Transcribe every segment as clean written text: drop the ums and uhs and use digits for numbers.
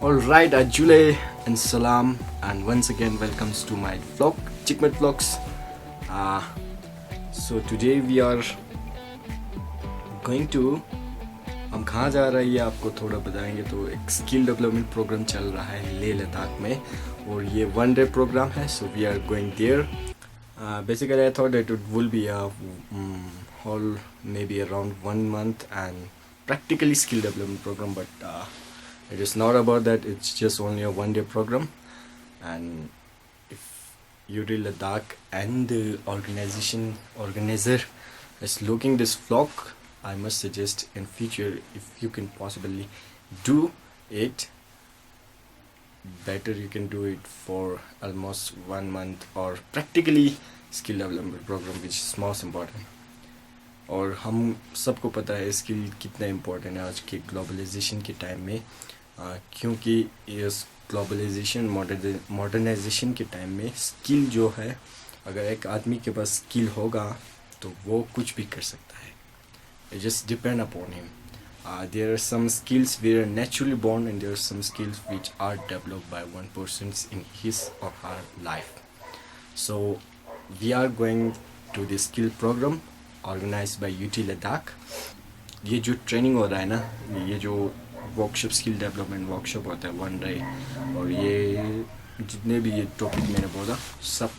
Alright, Ajule and Salam, and once again welcomes to my vlog, Chickmet Vlogs. So today we are going to हम कहाँ जा रहे हैं ये आपको थोड़ा बताएंगे. तो एक स्किल डेवलपमेंट प्रोग्राम चल रहा है लेह लद्दाख में और ये 1 day प्रोग्राम है. So we are going there. Basically I thought that it will be a whole maybe around 1 month and practically skill development program, but it is not about that. It's just only a 1 day program. And if UT Ladakh and the organizer is looking this vlog, I must suggest in future if you can possibly do it, better you can do it for almost 1 month or practically skill development program, which is most important. और हम सबको पता है skill कितना important है आज के globalisation के टाइम में, क्योंकि इस ग्लोबलाइजेशन मॉडर्नाइजेशन के टाइम में स्किल जो है, अगर एक आदमी के पास स्किल होगा तो वो कुछ भी कर सकता है. It just depend upon him. There are some skills we are naturally born and there are some skills which are developed by one person in his or her life. So we are going to the skill program organized by UT Ladakh. ये जो training हो रहा है ना, ये जो workshop skill development workshop होता है 1 day, और ये जितने भी ये टॉपिक मैंने बोला सब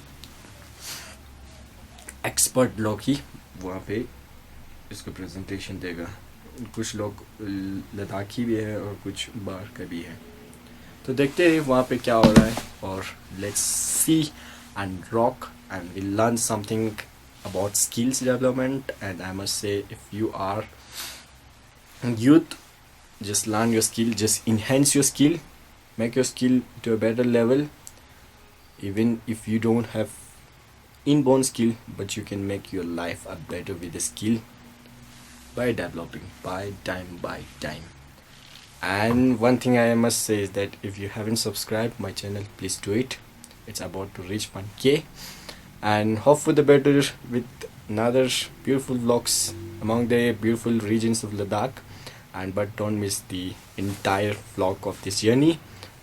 एक्सपर्ट लोग ही वहाँ पे इसको प्रेजेंटेशन देगा. कुछ लोग लद्दाखी भी है और कुछ बाहर का भी है. तो देखते हैं वहाँ पे क्या हो रहा है और let's see and rock and we learn something about skills development. And I must say, if you are youth, just learn your skill, just enhance your skill, make your skill to a better level. Even if you don't have inborn skill, but you can make your life a better with the skill by developing by time. And one thing I must say is that if you haven't subscribed my channel, please do it. It's about to reach 1K. And hope for the better with another beautiful vlogs among the beautiful regions of Ladakh. And but don't miss the entire vlog of this journey.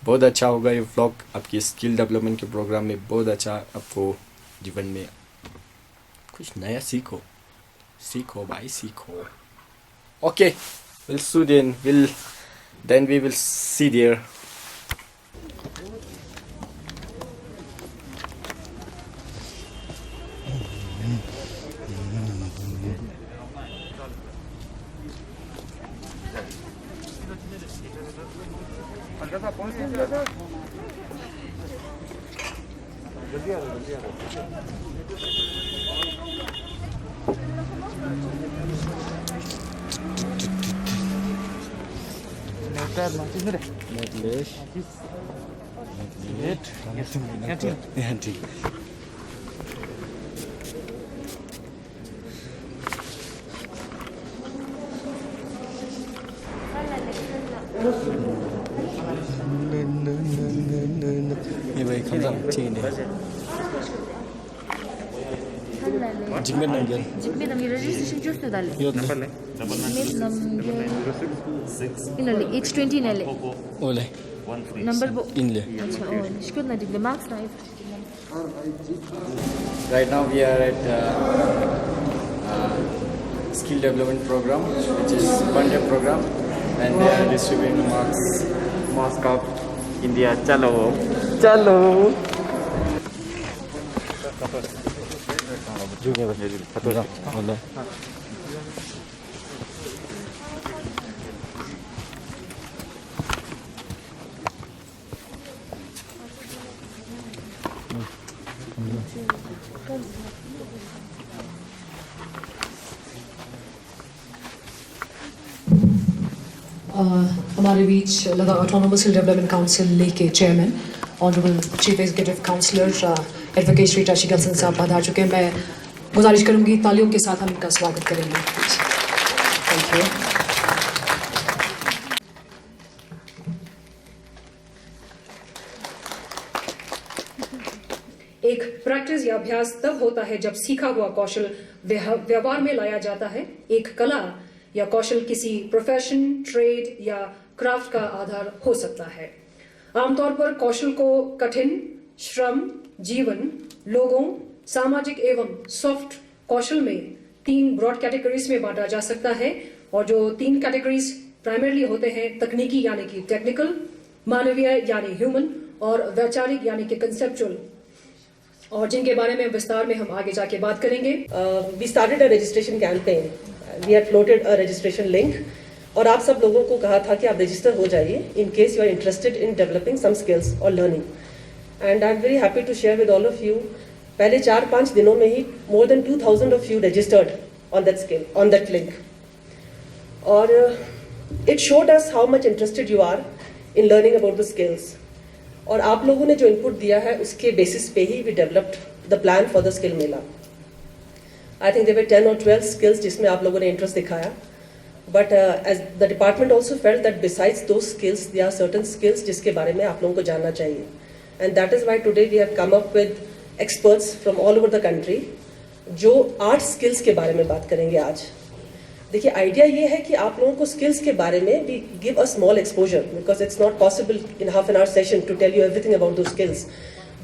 बहुत अच्छा होगा ये vlog आपकी skill development के programme में. बहुत अच्छा, आपको जीवन में कुछ नया सीखो भाई सीखो. Okay, we'll soon then we will see there. ये भाई खमसा ठीक है. जिम्मे number registration just dale number inale H20 inale ओले number bo inlay. acha oh shkudna digle marks na. Right now we are at skill development program, which is 1 day program, and they are distributing mask of India. Chalo. हमारे बीच Ladakh autonomous hill development council Leh के chairman honourable chief executive councillor advocate Shri Tashi Gyalson साहब पधार चुके हैं. मैं गुजारिश करूंगी तालियों के साथ हम इनका स्वागत करेंगे. Thank you. एक प्रैक्टिस या अभ्यास तब होता है जब सीखा हुआ कौशल व्यवहार में लाया जाता है. एक कला या कौशल किसी प्रोफेशन, ट्रेड या क्राफ्ट का आधार हो सकता है. आमतौर पर कौशल को कठिन, श्रम, जीवन, लोगों, सामाजिक एवं सॉफ्ट कौशल में 3 ब्रॉड कैटेगरीज में बांटा जा सकता है और जो 3 कैटेगरीज प्राइमरली होते हैं तकनीकी यानी कि टेक्निकल, मानवीय यानी ह्यूमन और वैचारिक यानी कि कंसेप्चुअल, और जिनके बारे में विस्तार में हम आगे जाके बात करेंगे। We started a registration campaign. We had floated a registration link. और आप सब लोगों को कहा था कि आप रजिस्टर हो जाइए in case you are interested in developing some skills or learning. And I'm very happy to share with all of you. पहले 4-5 दिनों में ही more than 2,000 of you registered on that link. और it showed us how much interested you are in learning about the skills. और आप लोगों ने जो input दिया है उसके बेसिस पे ही we developed the plan for the skill mela. I think there were 10 और 12 स्किल्स जिसमें आप लोगों ने इंटरेस्ट दिखाया, but as the department also felt that besides दो skills there are certain skills जिसके बारे में आप लोगों को जानना चाहिए, and that is why today we have come up with experts from all over the country जो 8 स्किल्स के बारे में बात करेंगे आज। देखिए, आइडिया ये है कि आप लोगों को स्किल्स के बारे में we give a small exposure because it's not possible in half an hour session to tell you everything about those skills,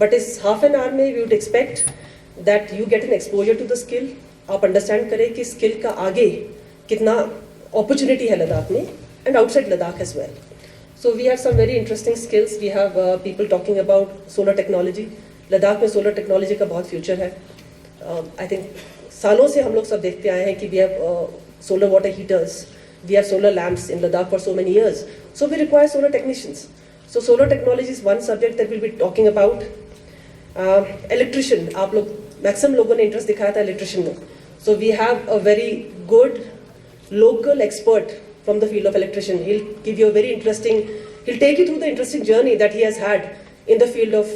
but इस हाफ एन आवर में we would expect that you get an exposure to the skill, आप understand करें कि skill का आगे कितना opportunity है लद्दाख में and outside Ladakh as well. So we have some very interesting skills. We have people talking about solar technology. Ladakh में solar technology का बहुत फ्यूचर है। आई थिंक सालों से हम लोग सब देखते आए हैं कि we have solar water heaters, we have solar lamps in Ladakh for so many years, so we require solar technicians. So solar technology is one subject that we'll be talking about. Electrician, आप लोग maximum लोगों ने interest दिखाया था electrician में, so we have a very good local expert from the field of electrician. He'll give you a very interesting, he'll take you through the interesting journey that he has had in the field of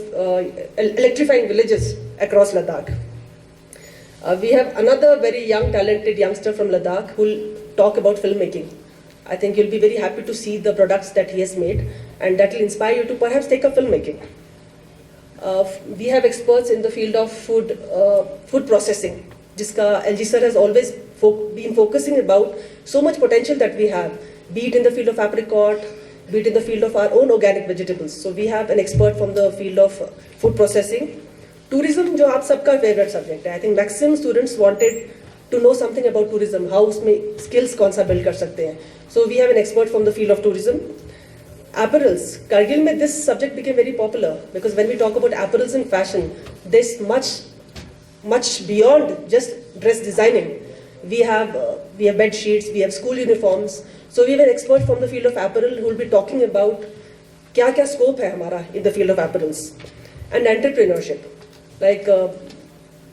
electrifying villages across Ladakh. We have another very young, talented youngster from Ladakh who will talk about filmmaking. I think you'll be very happy to see the products that he has made, and that will inspire you to perhaps take up filmmaking. We have experts in the field of food processing, jiska LG sir has always been focusing about so much potential that we have, be it in the field of apricot, be it in the field of our own organic vegetables. So we have an expert from the field of food processing. Tourism जो आप सबका favourite subject है, I think maximum students wanted to know something about tourism, how उसमें skills कौन सा build कर सकते हैं। So we have an expert from the field of tourism. Apparels, Kargil में this subject became very popular because when we talk about apparels and fashion, there's much beyond just dress designing. We have bed sheets, we have school uniforms. So we have an expert from the field of apparel who will be talking about क्या क्या scope है हमारा in the field of apparels and entrepreneurship. Like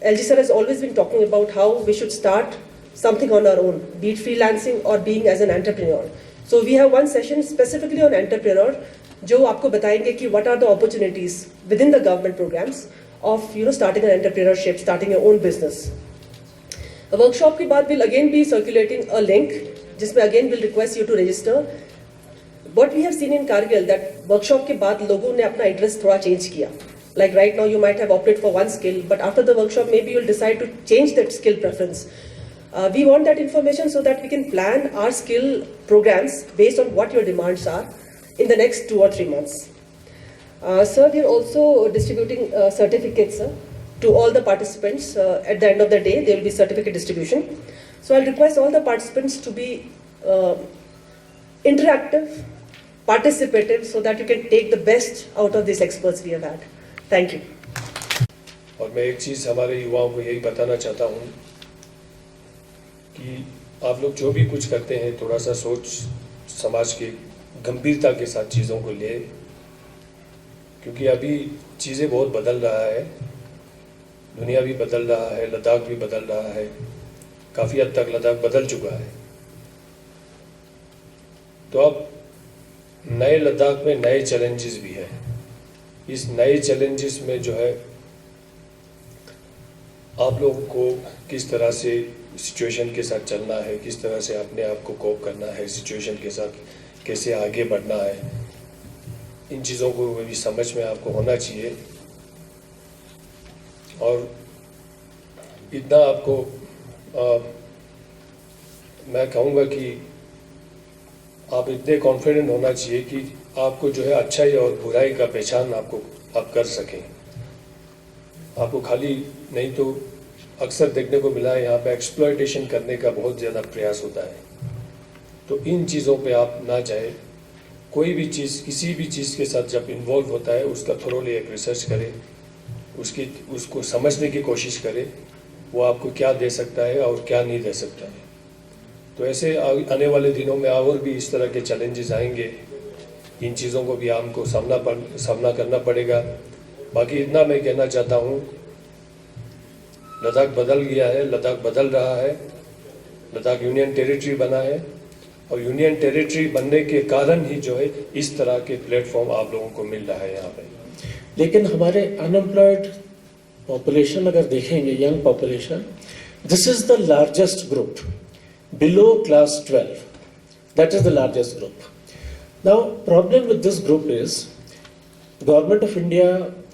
LG sir has always been talking about how we should start something on our own, be it freelancing or being as an entrepreneur. So we have one session specifically on entrepreneur, जो आपको बताएंगे कि what are the opportunities within the government programs of starting an entrepreneurship, starting your own business. A workshop के बाद we'll again be circulating a link, जिसमें again we'll request you to register. What we have seen in Kargil that workshop के बाद लोगों ने अपना interest थोड़ा change किया. Like right now you might have opted for one skill, but after the workshop maybe you'll decide to change that skill preference. We want that information so that we can plan our skill programs based on what your demands are in the next 2 or 3 months. Sir, we are also distributing certificates to all the participants. At the end of the day, there will be certificate distribution. So I'll request all the participants to be interactive, participative, so that you can take the best out of these experts we have had. Thank you. और मैं एक चीज़ हमारे युवाओं को यही बताना चाहता हूँ कि आप लोग जो भी कुछ करते हैं थोड़ा सा सोच समाज के गंभीरता के साथ चीज़ों को ले, क्योंकि अभी चीज़ें बहुत बदल रहा है, दुनिया भी बदल रहा है, लद्दाख भी बदल रहा है, काफ़ी हद तक लद्दाख बदल चुका है। तो अब नए लद्दाख में नए चैलेंजेस भी हैं। इस नए चैलेंजेस में जो है आप लोगों को किस तरह से सिचुएशन के साथ चलना है, किस तरह से अपने आप को कोप करना है, सिचुएशन के साथ कैसे आगे बढ़ना है, इन चीज़ों को भी समझ में आपको होना चाहिए। और इतना आपको मैं कहूँगा कि आप इतने कॉन्फिडेंट होना चाहिए कि आपको जो है अच्छाई और बुराई का पहचान आप कर सकें। आपको खाली नहीं तो अक्सर देखने को मिला है यहाँ पे एक्सप्लॉयटेशन करने का बहुत ज़्यादा प्रयास होता है, तो इन चीज़ों पे आप ना जाए। कोई भी चीज़ किसी भी चीज़ के साथ जब इन्वॉल्व होता है उसका थोरोली एक रिसर्च करें, उसको समझने की कोशिश करें वो आपको क्या दे सकता है और क्या नहीं दे सकता है। तो ऐसे आने वाले दिनों में और भी इस तरह के चैलेंजेस आएंगे, इन चीज़ों को भी हमको सामना करना पड़ेगा। बाकी इतना मैं कहना चाहता हूँ, लद्दाख बदल गया है, लद्दाख बदल रहा है, लद्दाख यूनियन टेरिटरी बना है और यूनियन टेरिटरी बनने के कारण ही जो है इस तरह के प्लेटफॉर्म आप लोगों को मिल रहा है यहाँ पे। लेकिन हमारे अनएम्प्लॉयड पॉपुलेशन अगर देखेंगे, young population, this is the largest group below class 12, that is the largest group. Now problem with this group is government of India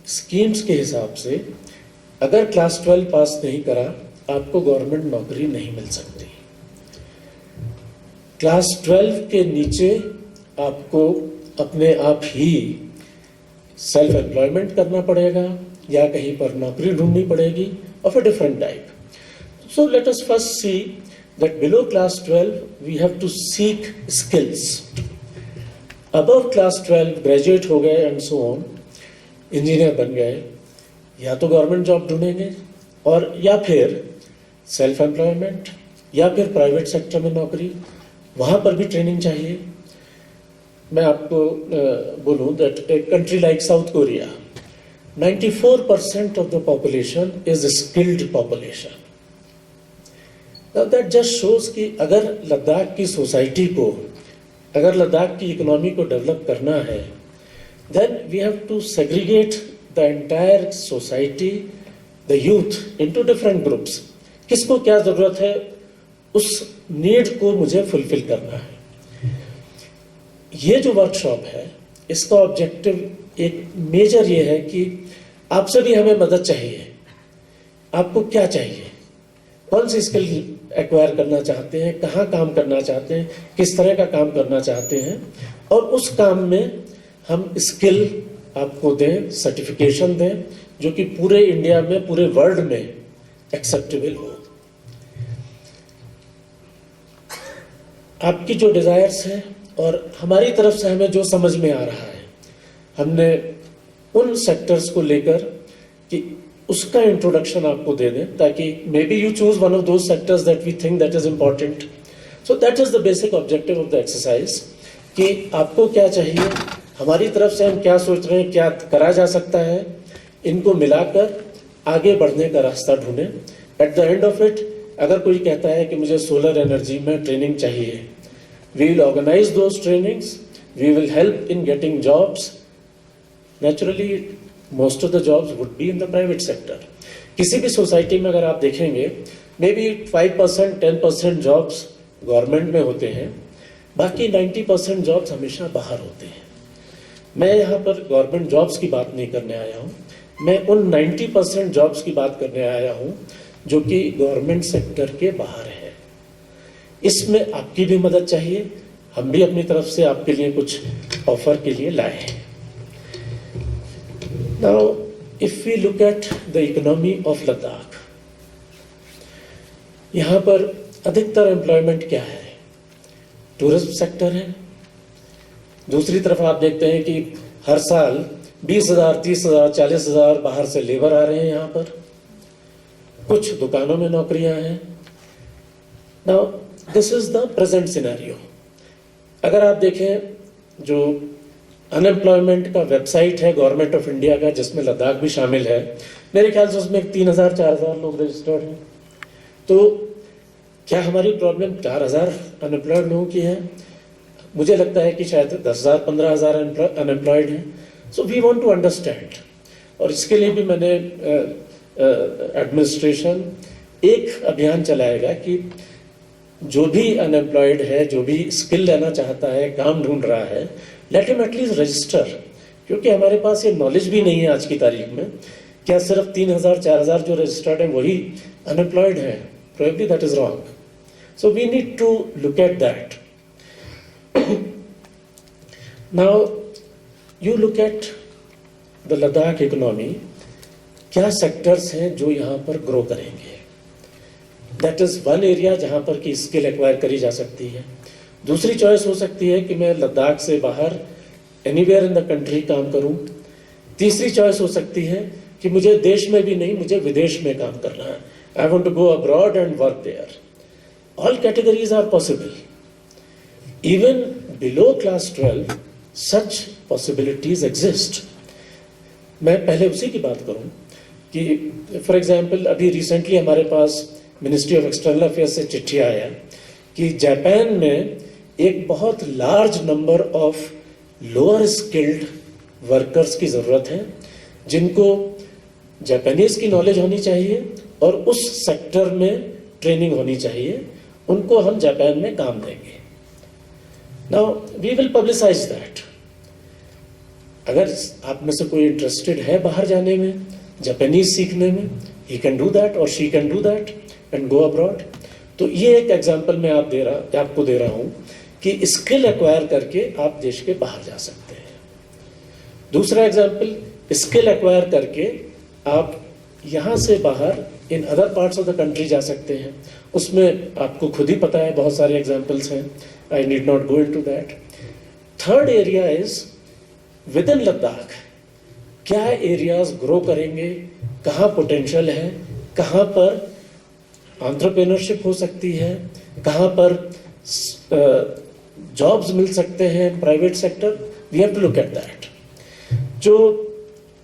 schemes के हिसाब से अगर क्लास 12 पास नहीं करा आपको गवर्नमेंट नौकरी नहीं मिल सकती। क्लास 12 के नीचे आपको अपने आप ही सेल्फ एम्प्लॉयमेंट करना पड़ेगा या कहीं पर नौकरी ढूंढनी पड़ेगी of a different type. So let us first see that below class 12 we have to seek skills. Above class 12 graduate हो गए एंड सो ऑन, इंजीनियर बन गए, या तो गवर्नमेंट जॉब ढूंढेंगे और या फिर सेल्फ एम्प्लॉयमेंट या फिर प्राइवेट सेक्टर में नौकरी, वहाँ पर भी ट्रेनिंग चाहिए। मैं आपको बोलूँ that a country like south Korea 94% of the population is a skilled population. Now that just shows कि अगर लद्दाख की सोसाइटी को, अगर लद्दाख की इकोनॉमी को डेवलप करना है, then we have to segregate the entire society, the youth into different groups. किसको क्या जरूरत है उस नीड को मुझे फुलफिल करना है। ये जो वर्कशॉप है इसका ऑब्जेक्टिव एक मेजर ये है कि आपसे भी हमें मदद चाहिए। आपको क्या चाहिए, कौन सी स्किल एक्वायर करना चाहते हैं, कहाँ काम करना चाहते हैं, किस तरह का काम करना चाहते हैं, और उस काम में हम स्किल आपको दें, सर्टिफिकेशन दें जो कि पूरे इंडिया में, पूरे वर्ल्ड में एक्सेप्टेबल हो। आपकी जो डिजायर्स हैं और हमारी तरफ से हमें जो समझ में आ रहा है, हमने उन सेक्टर्स को लेकर कि उसका इंट्रोडक्शन आपको दे दें ताकि may be you choose one of those sectors that we think that is important. So that is the basic objective of the exercise कि आपको क्या चाहिए, हमारी तरफ से हम क्या सोच रहे हैं, क्या करा जा सकता है, इनको मिलाकर आगे बढ़ने का रास्ता ढूंढें। At the end of it अगर कोई कहता है कि मुझे सोलर एनर्जी में ट्रेनिंग चाहिए, we will organise those trainings, we will help in getting jobs. Naturally most of the jobs would be in the private sector. किसी भी सोसाइटी में अगर आप देखेंगे मे बी 5% 10% जॉब्स गवर्नमेंट में होते हैं, बाकी 90% जॉब्स हमेशा बाहर होते हैं। मैं यहाँ पर गवर्नमेंट जॉब्स की बात नहीं करने आया हूँ, मैं उन 90% जॉब्स की बात करने आया हूँ जो कि गवर्नमेंट सेक्टर के बाहर है। इसमें आपकी भी मदद चाहिए, हम भी अपनी तरफ से आपके लिए कुछ ऑफर के लिए लाए हैं। Now, if we look at the economy of Ladakh, यहाँ पर अधिकतर एम्प्लॉयमेंट क्या है, टूरिज्म सेक्टर है। दूसरी तरफ आप देखते हैं कि हर साल 20,000, 30,000, 40,000 बाहर से लेबर आ रहे हैं यहाँ पर। कुछ दुकानों में नौकरियां हैं। Now, this is the present scenario. अगर आप देखें जो अनएम्प्लॉयमेंट का वेबसाइट है गवर्नमेंट ऑफ इंडिया का, जिसमें लद्दाख भी शामिल है, मेरे ख्याल से उसमें 3,000 4,000 लोग रजिस्टर्ड हैं। तो क्या हमारी प्रॉब्लम 4,000 अनएम्प्लॉयड लोगों की है? मुझे लगता है कि शायद 10,000 15,000 अनएम्प्लॉयड हैं। So we want to understand, और इसके लिए भी मैंने एडमिनिस्ट्रेशन एक अभियान चलाएगा कि जो भी अनएम्प्लॉयड है, जो भी स्किल लेना चाहता है, काम ढूंढ रहा है, लेट हिम एटलीस्ट रजिस्टर। क्योंकि हमारे पास ये नॉलेज भी नहीं है आज की तारीख में, क्या सिर्फ 3,000 4,000 जो रजिस्टर्ड है वही अनएम्प्लॉयड है? Probably that is wrong. So we need to look at that. Now, you look at the Ladakh economy, क्या सेक्टर्स हैं जो यहाँ पर ग्रो करेंगे? दैट इज वन एरिया जहाँ पर कि स्किल एक्वायर करी जा सकती है। दूसरी चॉइस हो सकती है कि मैं लद्दाख से बाहर एनीवेयर इन द कंट्री काम करूँ। तीसरी चॉइस हो सकती है कि मुझे देश में भी नहीं, मुझे विदेश में काम करना है। I want to go abroad and work there. All categories are possible. Even below class 12 such possibilities exist. मैं पहले उसी की बात करूं कि फॉर एग्जांपल अभी रिसेंटली हमारे पास मिनिस्ट्री ऑफ एक्सटर्नल अफेयर्स से चिट्ठी आया कि जापान में एक बहुत large number of lower skilled workers की ज़रूरत है, जिनको जापानीज की नॉलेज होनी चाहिए और उस सेक्टर में ट्रेनिंग होनी चाहिए। उनको हम जापान में काम देंगे। Now we will publicise that. अगर आप में से कोई इंटरेस्टेड है बाहर जाने में, जापानीज सीखने में, ही कैन डू दैट और she can do that and go abroad. तो ये एक एग्जांपल मैं आपको दे रहा हूँ कि स्किल एक्वायर करके आप देश के बाहर जा सकते हैं। दूसरा एग्जांपल, स्किल एक्वायर करके आप यहाँ से बाहर in other parts of the country जा सकते हैं। उसमें आपको खुद ही पता है, बहुत सारे एग्जांपल्स हैं। I need not go into that. Third area is with in Ladakh. क्या एरियाज ग्रो करेंगे, कहाँ पोटेंशियल है, कहाँ पर एंटरप्रेन्योरशिप हो सकती है, कहाँ पर जॉब्स मिल सकते हैं private sector. We have to look at that. जो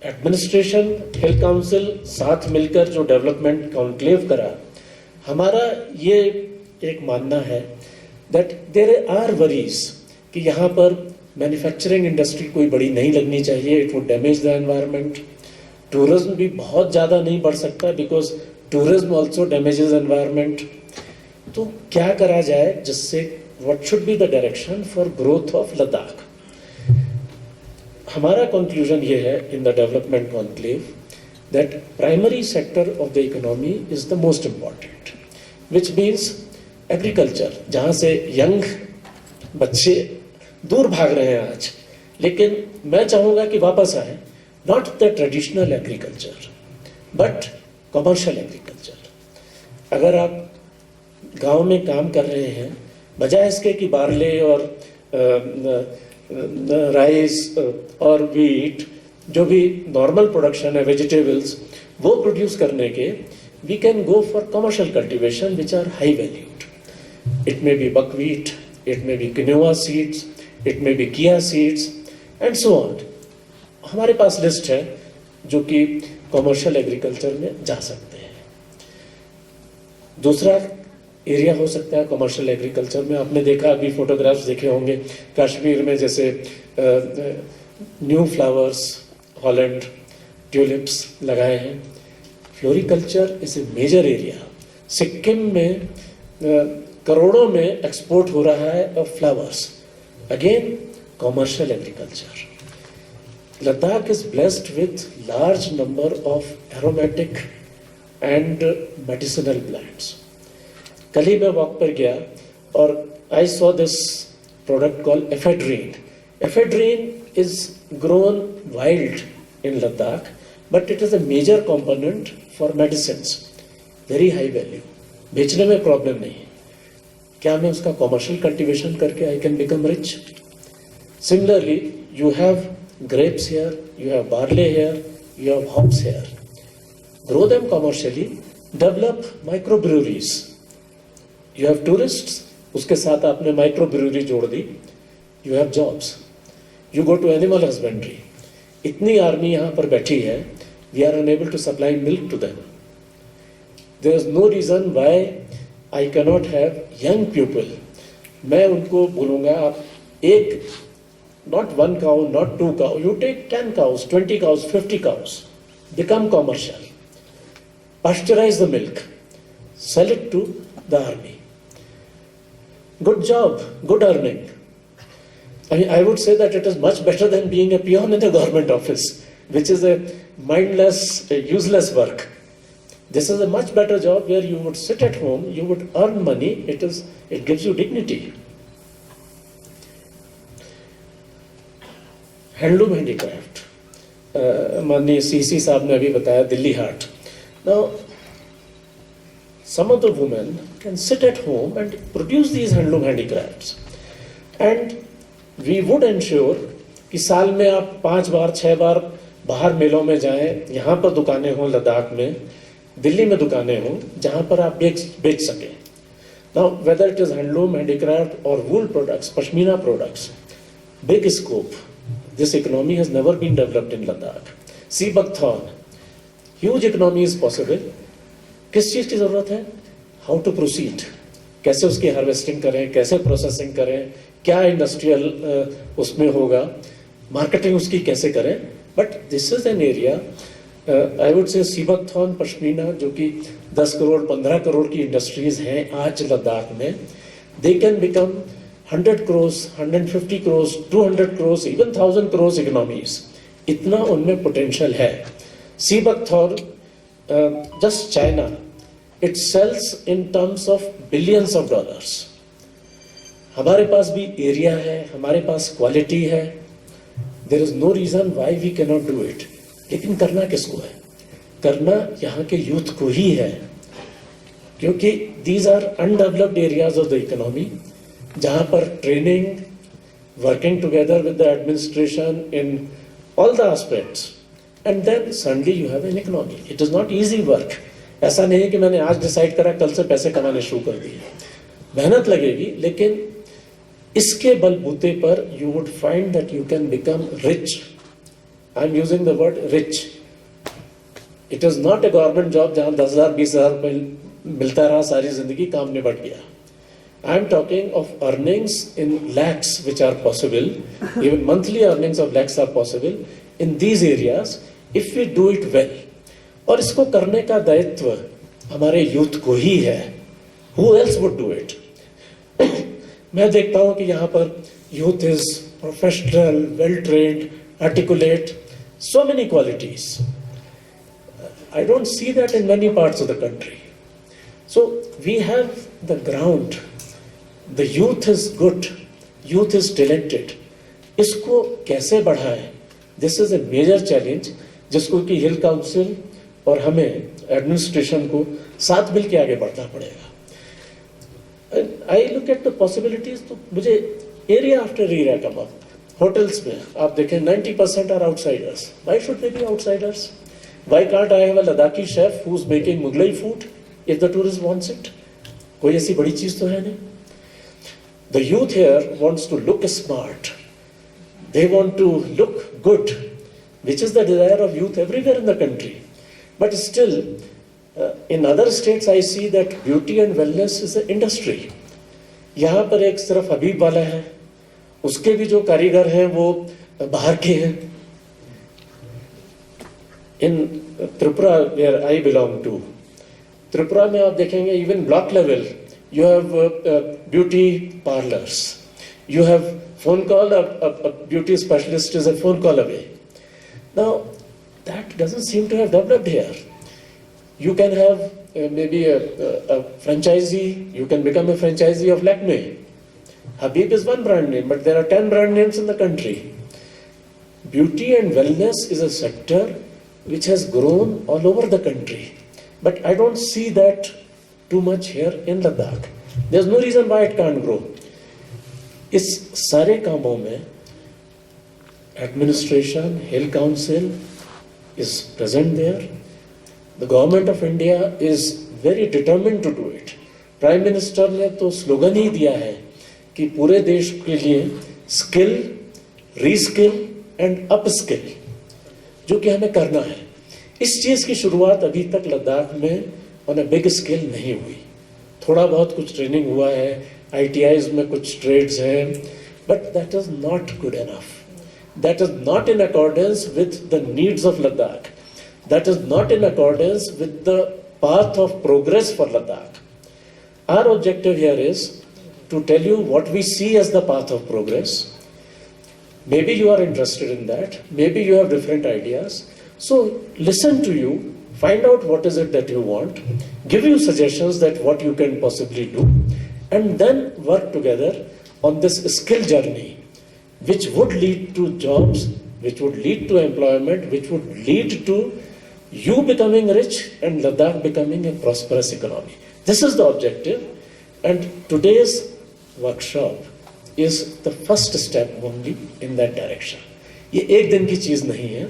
एडमिनिस्ट्रेशन, हेल्थ काउंसिल साथ मिलकर जो डेवलपमेंट कॉन्क्लेव करा, हमारा ये एक मानना है दैट देयर आर वरीज कि यहाँ पर मैन्युफैक्चरिंग इंडस्ट्री कोई बड़ी नहीं लगनी चाहिए। It would damage the environment. Tourism भी बहुत ज़्यादा नहीं बढ़ सकता because tourism also damages environment. तो क्या करा जाए जिससे what should be the direction for growth of Ladakh? हमारा कंक्लूजन ये है in the development conclave that primary sector of the economy is the most important, which means agriculture, जहाँ से यंग बच्चे दूर भाग रहे हैं आज, लेकिन मैं चाहूँगा कि वापस आए। Not the traditional agriculture but commercial agriculture. अगर आप गांव में काम कर रहे हैं, बजाय इसके कि बार्ले और राइस और वीट, जो भी नॉर्मल प्रोडक्शन है, वेजिटेबल्स, वो प्रोड्यूस करने के, we can go for commercial cultivation which are high valued. It may be buckwheat, it may be quinoa seeds, it may be chia seeds and so on. हमारे पास list है जो कि commercial agriculture में जा सकते हैं। दूसरा एरिया हो सकता है कमर्शियल एग्रीकल्चर में। आपने देखा, अभी फोटोग्राफ्स देखे होंगे कश्मीर में, जैसे न्यू फ्लावर्स, हॉलैंड ट्यूलिप्स लगाए हैं। Floriculture is a major area. Sikkim में करोड़ों में एक्सपोर्ट हो रहा है of flowers, again commercial agriculture. Ladakh is blessed with large number of aromatic and medicinal plants. कल ही मैं वॉक पर गया और I saw this product called ephedrine. Ephedrine is grown wild in Ladakh, but it is a major component for medicines. Very high value. बेचने में problem नहीं है। क्या मैं उसका कमर्शियल कल्टीवेशन करके I can become rich? Similarly, you have grapes here, you have barley here, you have hops here. Grow them commercially, develop microbreweries. You have tourists, उसके साथ आपने microbrewery जोड़ दी, you have jobs. You go to animal husbandry. इतनी army यहाँ पर बैठी है, we are unable to supply milk to them. There is no reason why I cannot have young people. मैं उनको बोलूँगा, आप एक not one cow, not two cow, you take 10 cows, 20 cows, 50 cows, become commercial, pasteurize the milk, sell it to the army. Good job, good earning. I would say that it is much better than being a peon in a government office, which is a mindless, useless work. This is a much better job where you would sit at home, you would earn money, it gives you dignity. Handloom handicraft, माननीय CC साहब ने अभी बताया Delhi Haat. Now some of the women can sit at home and produce these handloom handicrafts, and we would ensure कि साल में आप 5 बार 6 बार बाहर मेलों में जाएं, यहाँ पर दुकानें हों, लद्दाख में, दिल्ली में दुकानें हों, जहाँ पर आप बेच सकें. Now whether it is handloom handicraft or wool products, pashmina products, big scope. This economy has never been developed in Ladakh. See buckthorn, huge economy is possible. किस चीज़ की ज़रूरत है? हाउ टू प्रोसीड, कैसे उसकी हार्वेस्टिंग करें, कैसे processing करें, क्या इंडस्ट्रियल उसमें होगा, मार्केटिंग उसकी कैसे करें. But this is an area, I would say sea buckthorn pashmina, जो कि 10 करोड़ 15 करोड़ की इंडस्ट्रीज हैं आज लद्दाख में, they can become 100 crore 150 crore 200 crore even 1000 crore economies. इतना उनमें पोटेंशियल है. Sea buckthorn, just China, it sells in terms of billions of dollars. हमारे पास भी एरिया है, हमारे पास क्वालिटी है. There is no reason why we cannot do it. लेकिन करना किसको है? करना यहाँ के यूथ को ही है, क्योंकि these are undeveloped areas of the economy, जहाँ पर training, working together with the administration in all the aspects, and then suddenly you have an economy. It is not easy work. ऐसा नहीं है कि मैंने आज डिसाइड करा कल से पैसे कमाने शुरू कर दिए. मेहनत लगेगी, लेकिन इसके बलबूते पर you would find that you can become rich. I am using the word rich. It is not a government job जहाँ 10,000 20,000 रुपये मिलता रहा सारी जिंदगी, काम निपट गया. I am talking of earnings in lakhs which are possible, even monthly earnings of lakhs are possible in these areas if we do it well. और इसको करने का दायित्व हमारे यूथ को ही है. Who else would do it? मैं देखता हूँ कि यहाँ पर youth is professional, well trained, articulate, so many qualities. I don't see that in many parts of the country. So we have the ground. The youth is good. Youth is talented. इसको कैसे बढ़ाएं? This is a major challenge, जिसको कि हिल council और हमें administration को साथ मिल के आगे बढ़ना पड़ेगा. I look at the possibilities. तो मुझे area after area come up. Hotels में आप देखें 90% are outsiders. Why should they be outsiders? Why can't I have a Ladakhi chef who is making Mughlai food if the tourist wants it? कोई ऐसी बड़ी चीज तो है नहीं. The youth here wants to look smart. They want to look good, which is the desire of youth everywhere in the country. But still, in other states, I see that beauty and wellness is an industry. यहाँ पर एक सिर्फ हबीब वाला है, उसके भी जो कारीगर हैं वो बाहर के हैं. In Tripura, where I belong to, Tripura में आप देखेंगे even block level, you have beauty parlors. You have phone call, a beauty specialist is a phone call away. Now, that doesn't seem to have developed here. You can have maybe a franchisee, you can become a franchisee of Lakme. Habib is one brand name, but there are 10 brand names in the country. Beauty and wellness is a sector which has grown all over the country. But I don't see that too much here in Ladakh. There's no reason why it can't grow. इस सारे कामों में administration, hill council is present there. The government of India is very determined to do it. Prime minister ने तो slogan ही दिया है कि पूरे देश के लिए स्किल, रीस्किल एंड अपस्किल, जो कि हमें करना है. इस चीज की शुरुआत अभी तक लद्दाख में ऑन अ बिग स्केल नहीं हुई. थोड़ा बहुत कुछ ट्रेनिंग हुआ है, ITIs में कुछ ट्रेड्स हैं, but that is not good enough. That is not in accordance with the needs of Ladakh. That is not in accordance with the path of progress for Ladakh. Our objective here is to tell you what we see as the path of progress. Maybe you are interested in that. Maybe you have different ideas. So listen to you, find out what is it that you want, give you suggestions that what you can possibly do, and then work together on this skill journey, which would lead to jobs which would lead to employment, which would lead to you becoming rich and Ladakh becoming a prosperous economy. This is the objective, and today's workshop is the first step only in that direction. ये एक दिन की चीज़ नहीं है,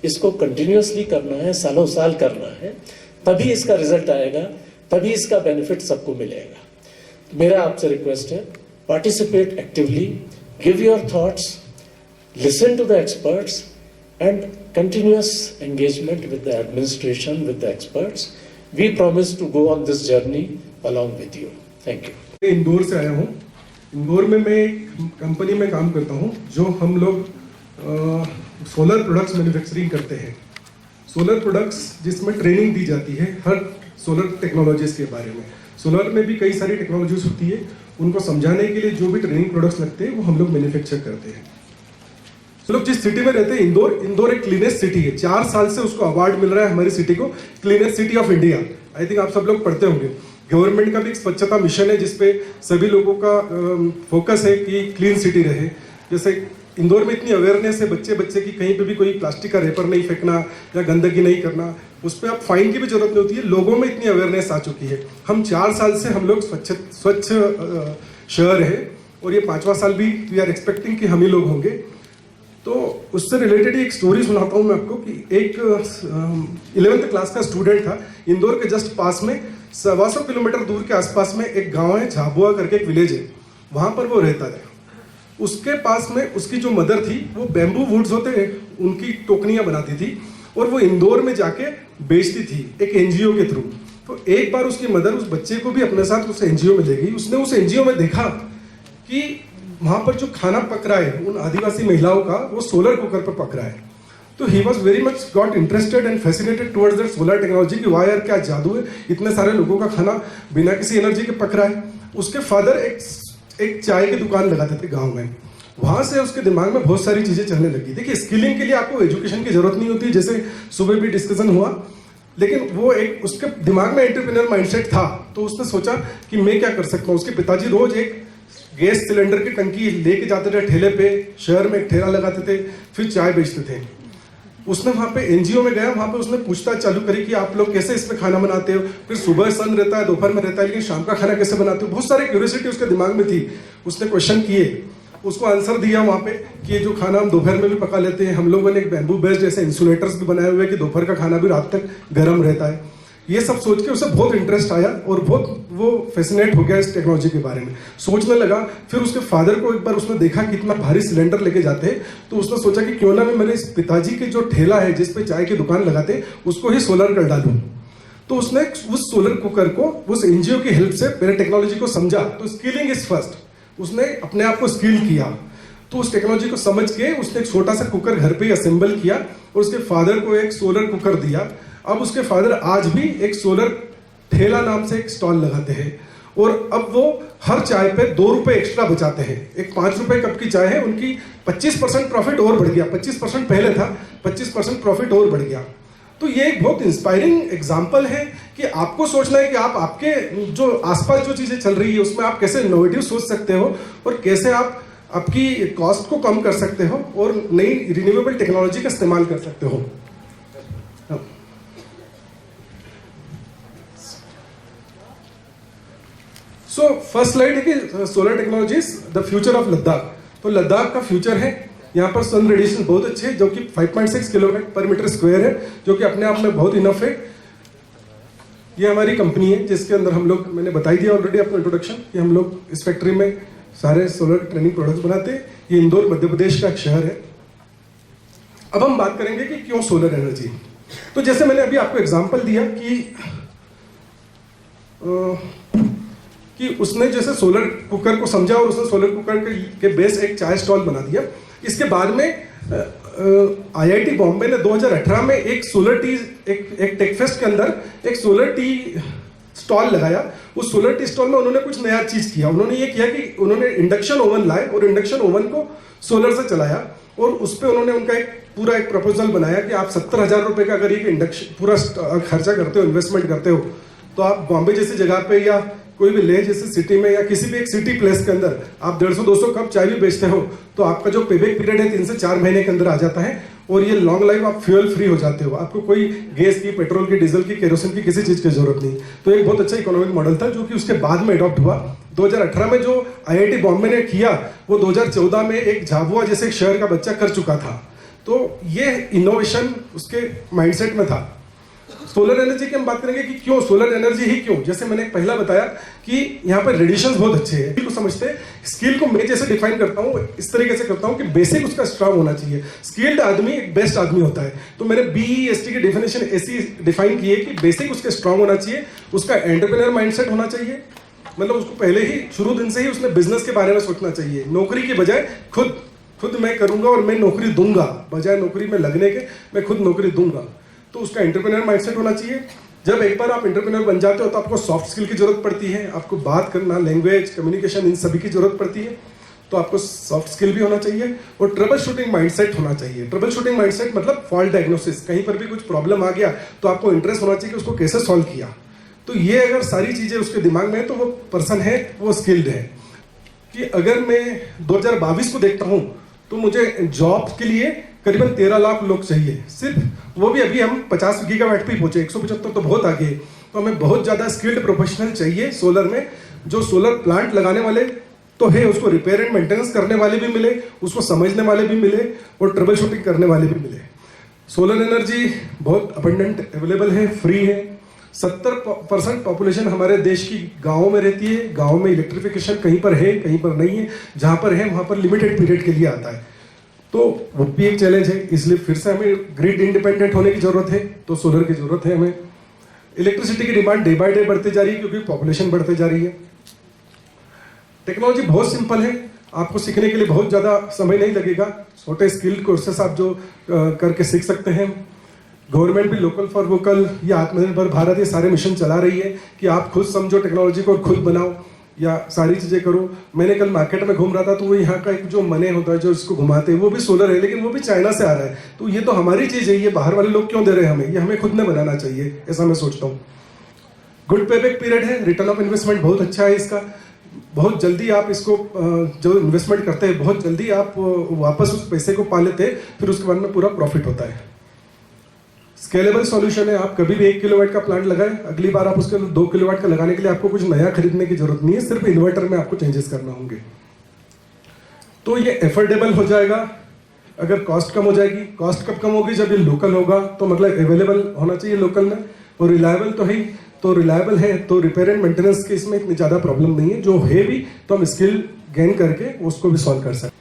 इसको continuously करना है, सालों साल करना है, तभी इसका रिजल्ट आएगा, तभी इसका बेनिफिट सबको मिलेगा। मेरा आपसे रिक्वेस्ट है, participate actively, give your thoughts, listen to the experts and continuous engagement with the administration, with the experts. We promise to go on this journey along with you. Thank you. मैं इंदौर से आया हूँ। इंदौर में मैं एक company में काम करता हूँ जो हम लोग सोलर प्रोडक्ट्स मैन्युफैक्चरिंग करते हैं। सोलर प्रोडक्ट्स जिसमें ट्रेनिंग दी जाती है हर सोलर टेक्नोलॉजीज के बारे में। सोलर में भी कई सारी टेक्नोलॉजीज होती है, उनको समझाने के लिए जो भी ट्रेनिंग प्रोडक्ट्स लगते हैं वो हम लोग मैन्युफैक्चर करते हैं। तो लोग जिस सिटी में रहते हैं, इंदौर एक क्लीनेस्ट सिटी है। 4 साल से उसको अवार्ड मिल रहा है हमारी सिटी को, cleanest city of India. I think आप सब लोग पढ़ते होंगे। गवर्नमेंट का भी एक स्वच्छता मिशन है जिसपे सभी लोगों का फोकस है कि क्लीन सिटी रहे। जैसे इंदौर में इतनी अवेयरनेस है बच्चे की, कहीं पे भी कोई प्लास्टिक का रेपर नहीं फेंकना या गंदगी नहीं करना, उस पर आप फाइन की भी जरूरत नहीं होती है। लोगों में इतनी अवेयरनेस आ चुकी है। हम 4 साल से हम लोग स्वच्छ शहर है और ये 5वां साल भी वी आर एक्सपेक्टिंग कि हम ही लोग होंगे। तो उससे रिलेटेड एक स्टोरी सुनाता हूँ मैं आपको कि एक 11th क्लास का स्टूडेंट था। इंदौर के जस्ट पास में 125 किलोमीटर दूर के आसपास में एक गांव है, झाबुआ करके एक विलेज है, वहाँ पर वो रहता था। उसके पास में उसकी जो मदर थी वो बैम्बू वुड्स होते हैं उनकी टोकनियाँ बनाती थी और वो इंदौर में जाके बेचती थी एक NGO के थ्रू। तो एक बार उसकी मदर उस बच्चे को भी अपने साथ उस NGO में ले गई। उसने उस NGO में देखा कि वहां पर जो खाना पक रहा है उन आदिवासी महिलाओं का, वो सोलर कुकर पर पक रहा है। तो he was very much got interested and fascinated towards that solar technology कि वाह यार क्या जादू है, इतने सारे लोगों का खाना बिना किसी एनर्जी के पक रहा है। उसके फादर एक चाय की दुकान लगाते थे गाँव में। वहां से उसके दिमाग में बहुत सारी चीजें चलने लगी। देखिए, स्किलिंग के लिए आपको एजुकेशन की जरूरत नहीं होती, जैसे सुबह भी डिस्कशन हुआ, लेकिन वो एक उसके दिमाग में एंटरप्रेन्योर माइंडसेट था। तो उसने सोचा कि मैं क्या कर सकता हूँ। उसके पिताजी रोज एक गैस सिलेंडर की टंकी लेके जाते थे ठेले पे, शहर में एक ठेला लगाते थे, फिर चाय बेचते थे। उसने वहाँ पे NGO में गया, वहाँ पे उसने पूछताछ चालू करी कि आप लोग कैसे इसमें खाना बनाते हो, फिर सुबह सन रहता है, दोपहर में रहता है, लेकिन शाम का खाना कैसे बनाते हो। बहुत सारी क्यूरियोसिटी उसके दिमाग में थी। उसने क्वेश्चन किए, उसको आंसर दिया वहाँ पे कि जो खाना हम दोपहर में भी पका लेते हैं। हम लोगों ने एक बैम्बू बेस्ड जैसे इंसुलेटर्स भी बनाए हुए हैं कि दोपहर का खाना भी रात तक गर्म रहता है। ये सब सोच के उसे बहुत इंटरेस्ट आया और बहुत वो फैसिनेट हो गया इस टेक्नोलॉजी के बारे में, सोचने लगा। फिर उसके फादर को एक बार उसने देखा कि इतना भारी सिलेंडर लेके जाते हैं, तो उसने सोचा कि क्यों ना मैं मेरे पिताजी के जो ठेला है जिस पे चाय की दुकान लगाते उसको ही सोलर कर डालूं। तो उसने उस सोलर कुकर को उस NGO की हेल्प से मेरे टेक्नोलॉजी को समझा। तो स्किलिंग इज फर्स्ट, उसने अपने आप को स्किल किया। तो उस टेक्नोलॉजी को समझ के उसने एक छोटा सा कुकर घर पे असेंबल किया और उसके फादर को एक सोलर कुकर दिया। अब उसके फादर आज भी एक सोलर ठेला नाम से एक स्टॉल लगाते हैं और अब वो हर चाय पे 2 रुपए एक्स्ट्रा बचाते हैं। एक 5 रुपए कप की चाय है, उनकी 25% प्रॉफिट और बढ़ गया। 25% पहले था, 25% प्रॉफिट और बढ़ गया। तो ये एक बहुत इंस्पायरिंग एग्जाम्पल है कि आपको सोचना है कि आप आपके जो आसपास जो चीजें चल रही है उसमें आप कैसे इनोवेटिव सोच सकते हो और कैसे आप आपकी कॉस्ट को कम कर सकते हो और नई रिन्यूएबल टेक्नोलॉजी का इस्तेमाल कर सकते हो। सो फर्स्ट स्लाइड है कि solar technologies the future of Ladakh. तो लद्दाख का फ्यूचर है, यहाँ पर सन रेडिएशन बहुत अच्छे है जो कि 5.6 किलोवाट पर मीटर स्क्वायर है, जो कि अपने आप में बहुत इनफ है। ये हमारी कंपनी है जिसके अंदर हम लोग, मैंने बताई दिया ऑलरेडी अपना इंट्रोडक्शन कि हम लोग इस फैक्ट्री में सारे सोलर ट्रेनिंग प्रोडक्ट्स बनाते हैं। ये इंदौर मध्य प्रदेश का एक शहर है। अब हम बात करेंगे कि क्यों सोलर एनर्जी। तो जैसे मैंने अभी आपको एग्जांपल दिया कि उसने जैसे सोलर कुकर को समझा और उसने सोलर कुकर के बेस एक चाय स्टॉल बना दिया। इसके बाद में IIT बॉम्बे ने 2018 में एक सोलर टी एक टेकफेस्ट के अंदर एक सोलर टी स्टॉल लगाया। उस सोलर टी स्टॉल में उन्होंने कुछ नया चीज किया। उन्होंने ये किया कि उन्होंने इंडक्शन ओवन लाए और इंडक्शन ओवन को सोलर से चलाया और उस पर उन्होंने उनका पूरा एक प्रपोजल बनाया कि आप 70,000 रुपए का अगर ये इंडक्शन पूरा खर्चा करते हो, इन्वेस्टमेंट करते हो, तो आप बॉम्बे जैसी जगह पे या कोई भी लेह जैसे सिटी में या किसी भी एक सिटी प्लेस के अंदर आप 150-200 कप चाय भी बेचते हो तो आपका जो पेबैक पीरियड है 3 से 4 महीने के अंदर आ जाता है और ये लॉन्ग लाइफ आप फ्यूल फ्री हो जाते हो, आपको कोई गैस की, पेट्रोल की, डीजल की, केरोसिन की किसी चीज की जरूरत नहीं। तो एक बहुत अच्छा इकोनॉमिक मॉडल था जो कि उसके बाद में अडॉप्ट हुआ। 2018 में जो IIT बॉम्बे ने किया वो 2014 में एक झाबुआ जैसे एक शहर का बच्चा कर चुका था। तो ये इनोवेशन उसके माइंडसेट में था। सोलर एनर्जी की हम बात करेंगे कि क्यों सोलर एनर्जी ही क्यों, जैसे मैंने पहला बताया कि यहाँ पर रेडिएशंस बहुत अच्छे हैं, स्किल को समझते हैं। स्किल को मैं जैसे डिफाइन करता हूँ इस तरीके से करता हूँ कि बेसिक उसका स्ट्रांग होना चाहिए। स्किल्ड आदमी एक बेस्ट आदमी होता है। तो मैंने BEST की डेफिनेशन ऐसी डिफाइन की है कि बेसिक उसके स्ट्रांग होना चाहिए, उसका एंटरप्रेन्योर माइंडसेट होना चाहिए, मतलब उसको पहले ही शुरू दिन से ही उसने बिजनेस के बारे में सोचना चाहिए, नौकरी की बजाय खुद मैं करूंगा और मैं नौकरी दूंगा, बजाय नौकरी में लगने के मैं खुद नौकरी दूंगा। तो उसका एंटरप्रेन्योर माइंडसेट होना चाहिए। जब एक बार आप एंटरप्रेन्योर बन जाते हो तो आपको सॉफ्ट स्किल की जरूरत पड़ती है, आपको बात करना, लैंग्वेज, कम्युनिकेशन, इन सभी की जरूरत पड़ती है। तो आपको सॉफ्ट स्किल भी होना चाहिए और ट्रबल शूटिंग माइंडसेट होना चाहिए। ट्रबल शूटिंग माइंडसेट मतलब फॉल्ट डायग्नोसिस, कहीं पर भी कुछ प्रॉब्लम आ गया तो आपको इंटरेस्ट होना चाहिए कि उसको कैसे सॉल्व किया। तो ये अगर सारी चीजें उसके दिमाग में है तो वो पर्सन है, वो स्किल्ड है। कि अगर मैं 2022 को देखता हूं तो मुझे जॉब के लिए करीबन 13 लाख लोग चाहिए, सिर्फ वो भी अभी हम 50 गीगावाट पे पहुंचे, 175 तो बहुत आगे। तो हमें बहुत ज्यादा स्किल्ड प्रोफेशनल चाहिए सोलर में, जो सोलर प्लांट लगाने वाले तो है, उसको रिपेयर एंड मेंटेनेंस करने वाले भी मिले, उसको समझने वाले भी मिले और ट्रबल शूटिंग करने वाले भी मिले। सोलर एनर्जी बहुत अबंडेंट अवेलेबल है, फ्री है। 70% पॉपुलेशन हमारे देश की गाँव में रहती है। गाँव में इलेक्ट्रिफिकेशन कहीं पर है, कहीं पर नहीं है। जहाँ पर है वहाँ पर लिमिटेड पीरियड के लिए आता है, तो वो भी एक चैलेंज है। इसलिए फिर से हमें ग्रिड इंडिपेंडेंट होने की जरूरत है, तो सोलर की जरूरत है हमें। इलेक्ट्रिसिटी की डिमांड डे बाय डे बढ़ती जा रही है क्योंकि पॉपुलेशन बढ़ती जा रही है। टेक्नोलॉजी बहुत सिंपल है, आपको सीखने के लिए बहुत ज़्यादा समय नहीं लगेगा। छोटे स्किल कोर्सेस आप जो करके सीख सकते हैं। गवर्नमेंट भी लोकल फॉर वोकल या आत्मनिर्भर भारत ये सारे मिशन चला रही है कि आप खुद समझो टेक्नोलॉजी को और खुद बनाओ या सारी चीज़ें करो। मैंने कल मार्केट में घूम रहा था तो वो यहाँ का एक जो मने होता है जो इसको घुमाते हैं वो भी सोलर है, लेकिन वो भी चाइना से आ रहा है। तो ये तो हमारी चीज़ है, ये बाहर वाले लोग क्यों दे रहे हैं हमें, ये हमें खुद ने बनाना चाहिए, ऐसा मैं सोचता हूँ। गुड पेबैक पीरियड है, रिटर्न ऑफ इन्वेस्टमेंट बहुत अच्छा है इसका। बहुत जल्दी आप इसको जो इन्वेस्टमेंट करते हैं बहुत जल्दी आप वापस उस पैसे को पा लेते हैं, फिर उसके बाद में पूरा प्रॉफिट होता है। स्केलेबल सॉल्यूशन है, आप कभी भी 1 किलोवाट का प्लांट लगाएं, अगली बार आप उसके 2 किलोवाट का लगाने के लिए आपको कुछ नया खरीदने की जरूरत नहीं है, सिर्फ इन्वर्टर में आपको चेंजेस करना होंगे। तो ये एफोर्डेबल हो जाएगा अगर कॉस्ट कम हो जाएगी। कॉस्ट कब कम होगी, जब ये लोकल होगा, तो मतलब अवेलेबल होना चाहिए लोकल में, और रिलायबल तो है। तो रिलायबल है तो रिपेयर एंड मेंटेनेंस की इसमें इतनी ज़्यादा प्रॉब्लम नहीं है। जो है भी तो हम स्किल गेन करके उसको भी सॉल्व कर सकते हैं।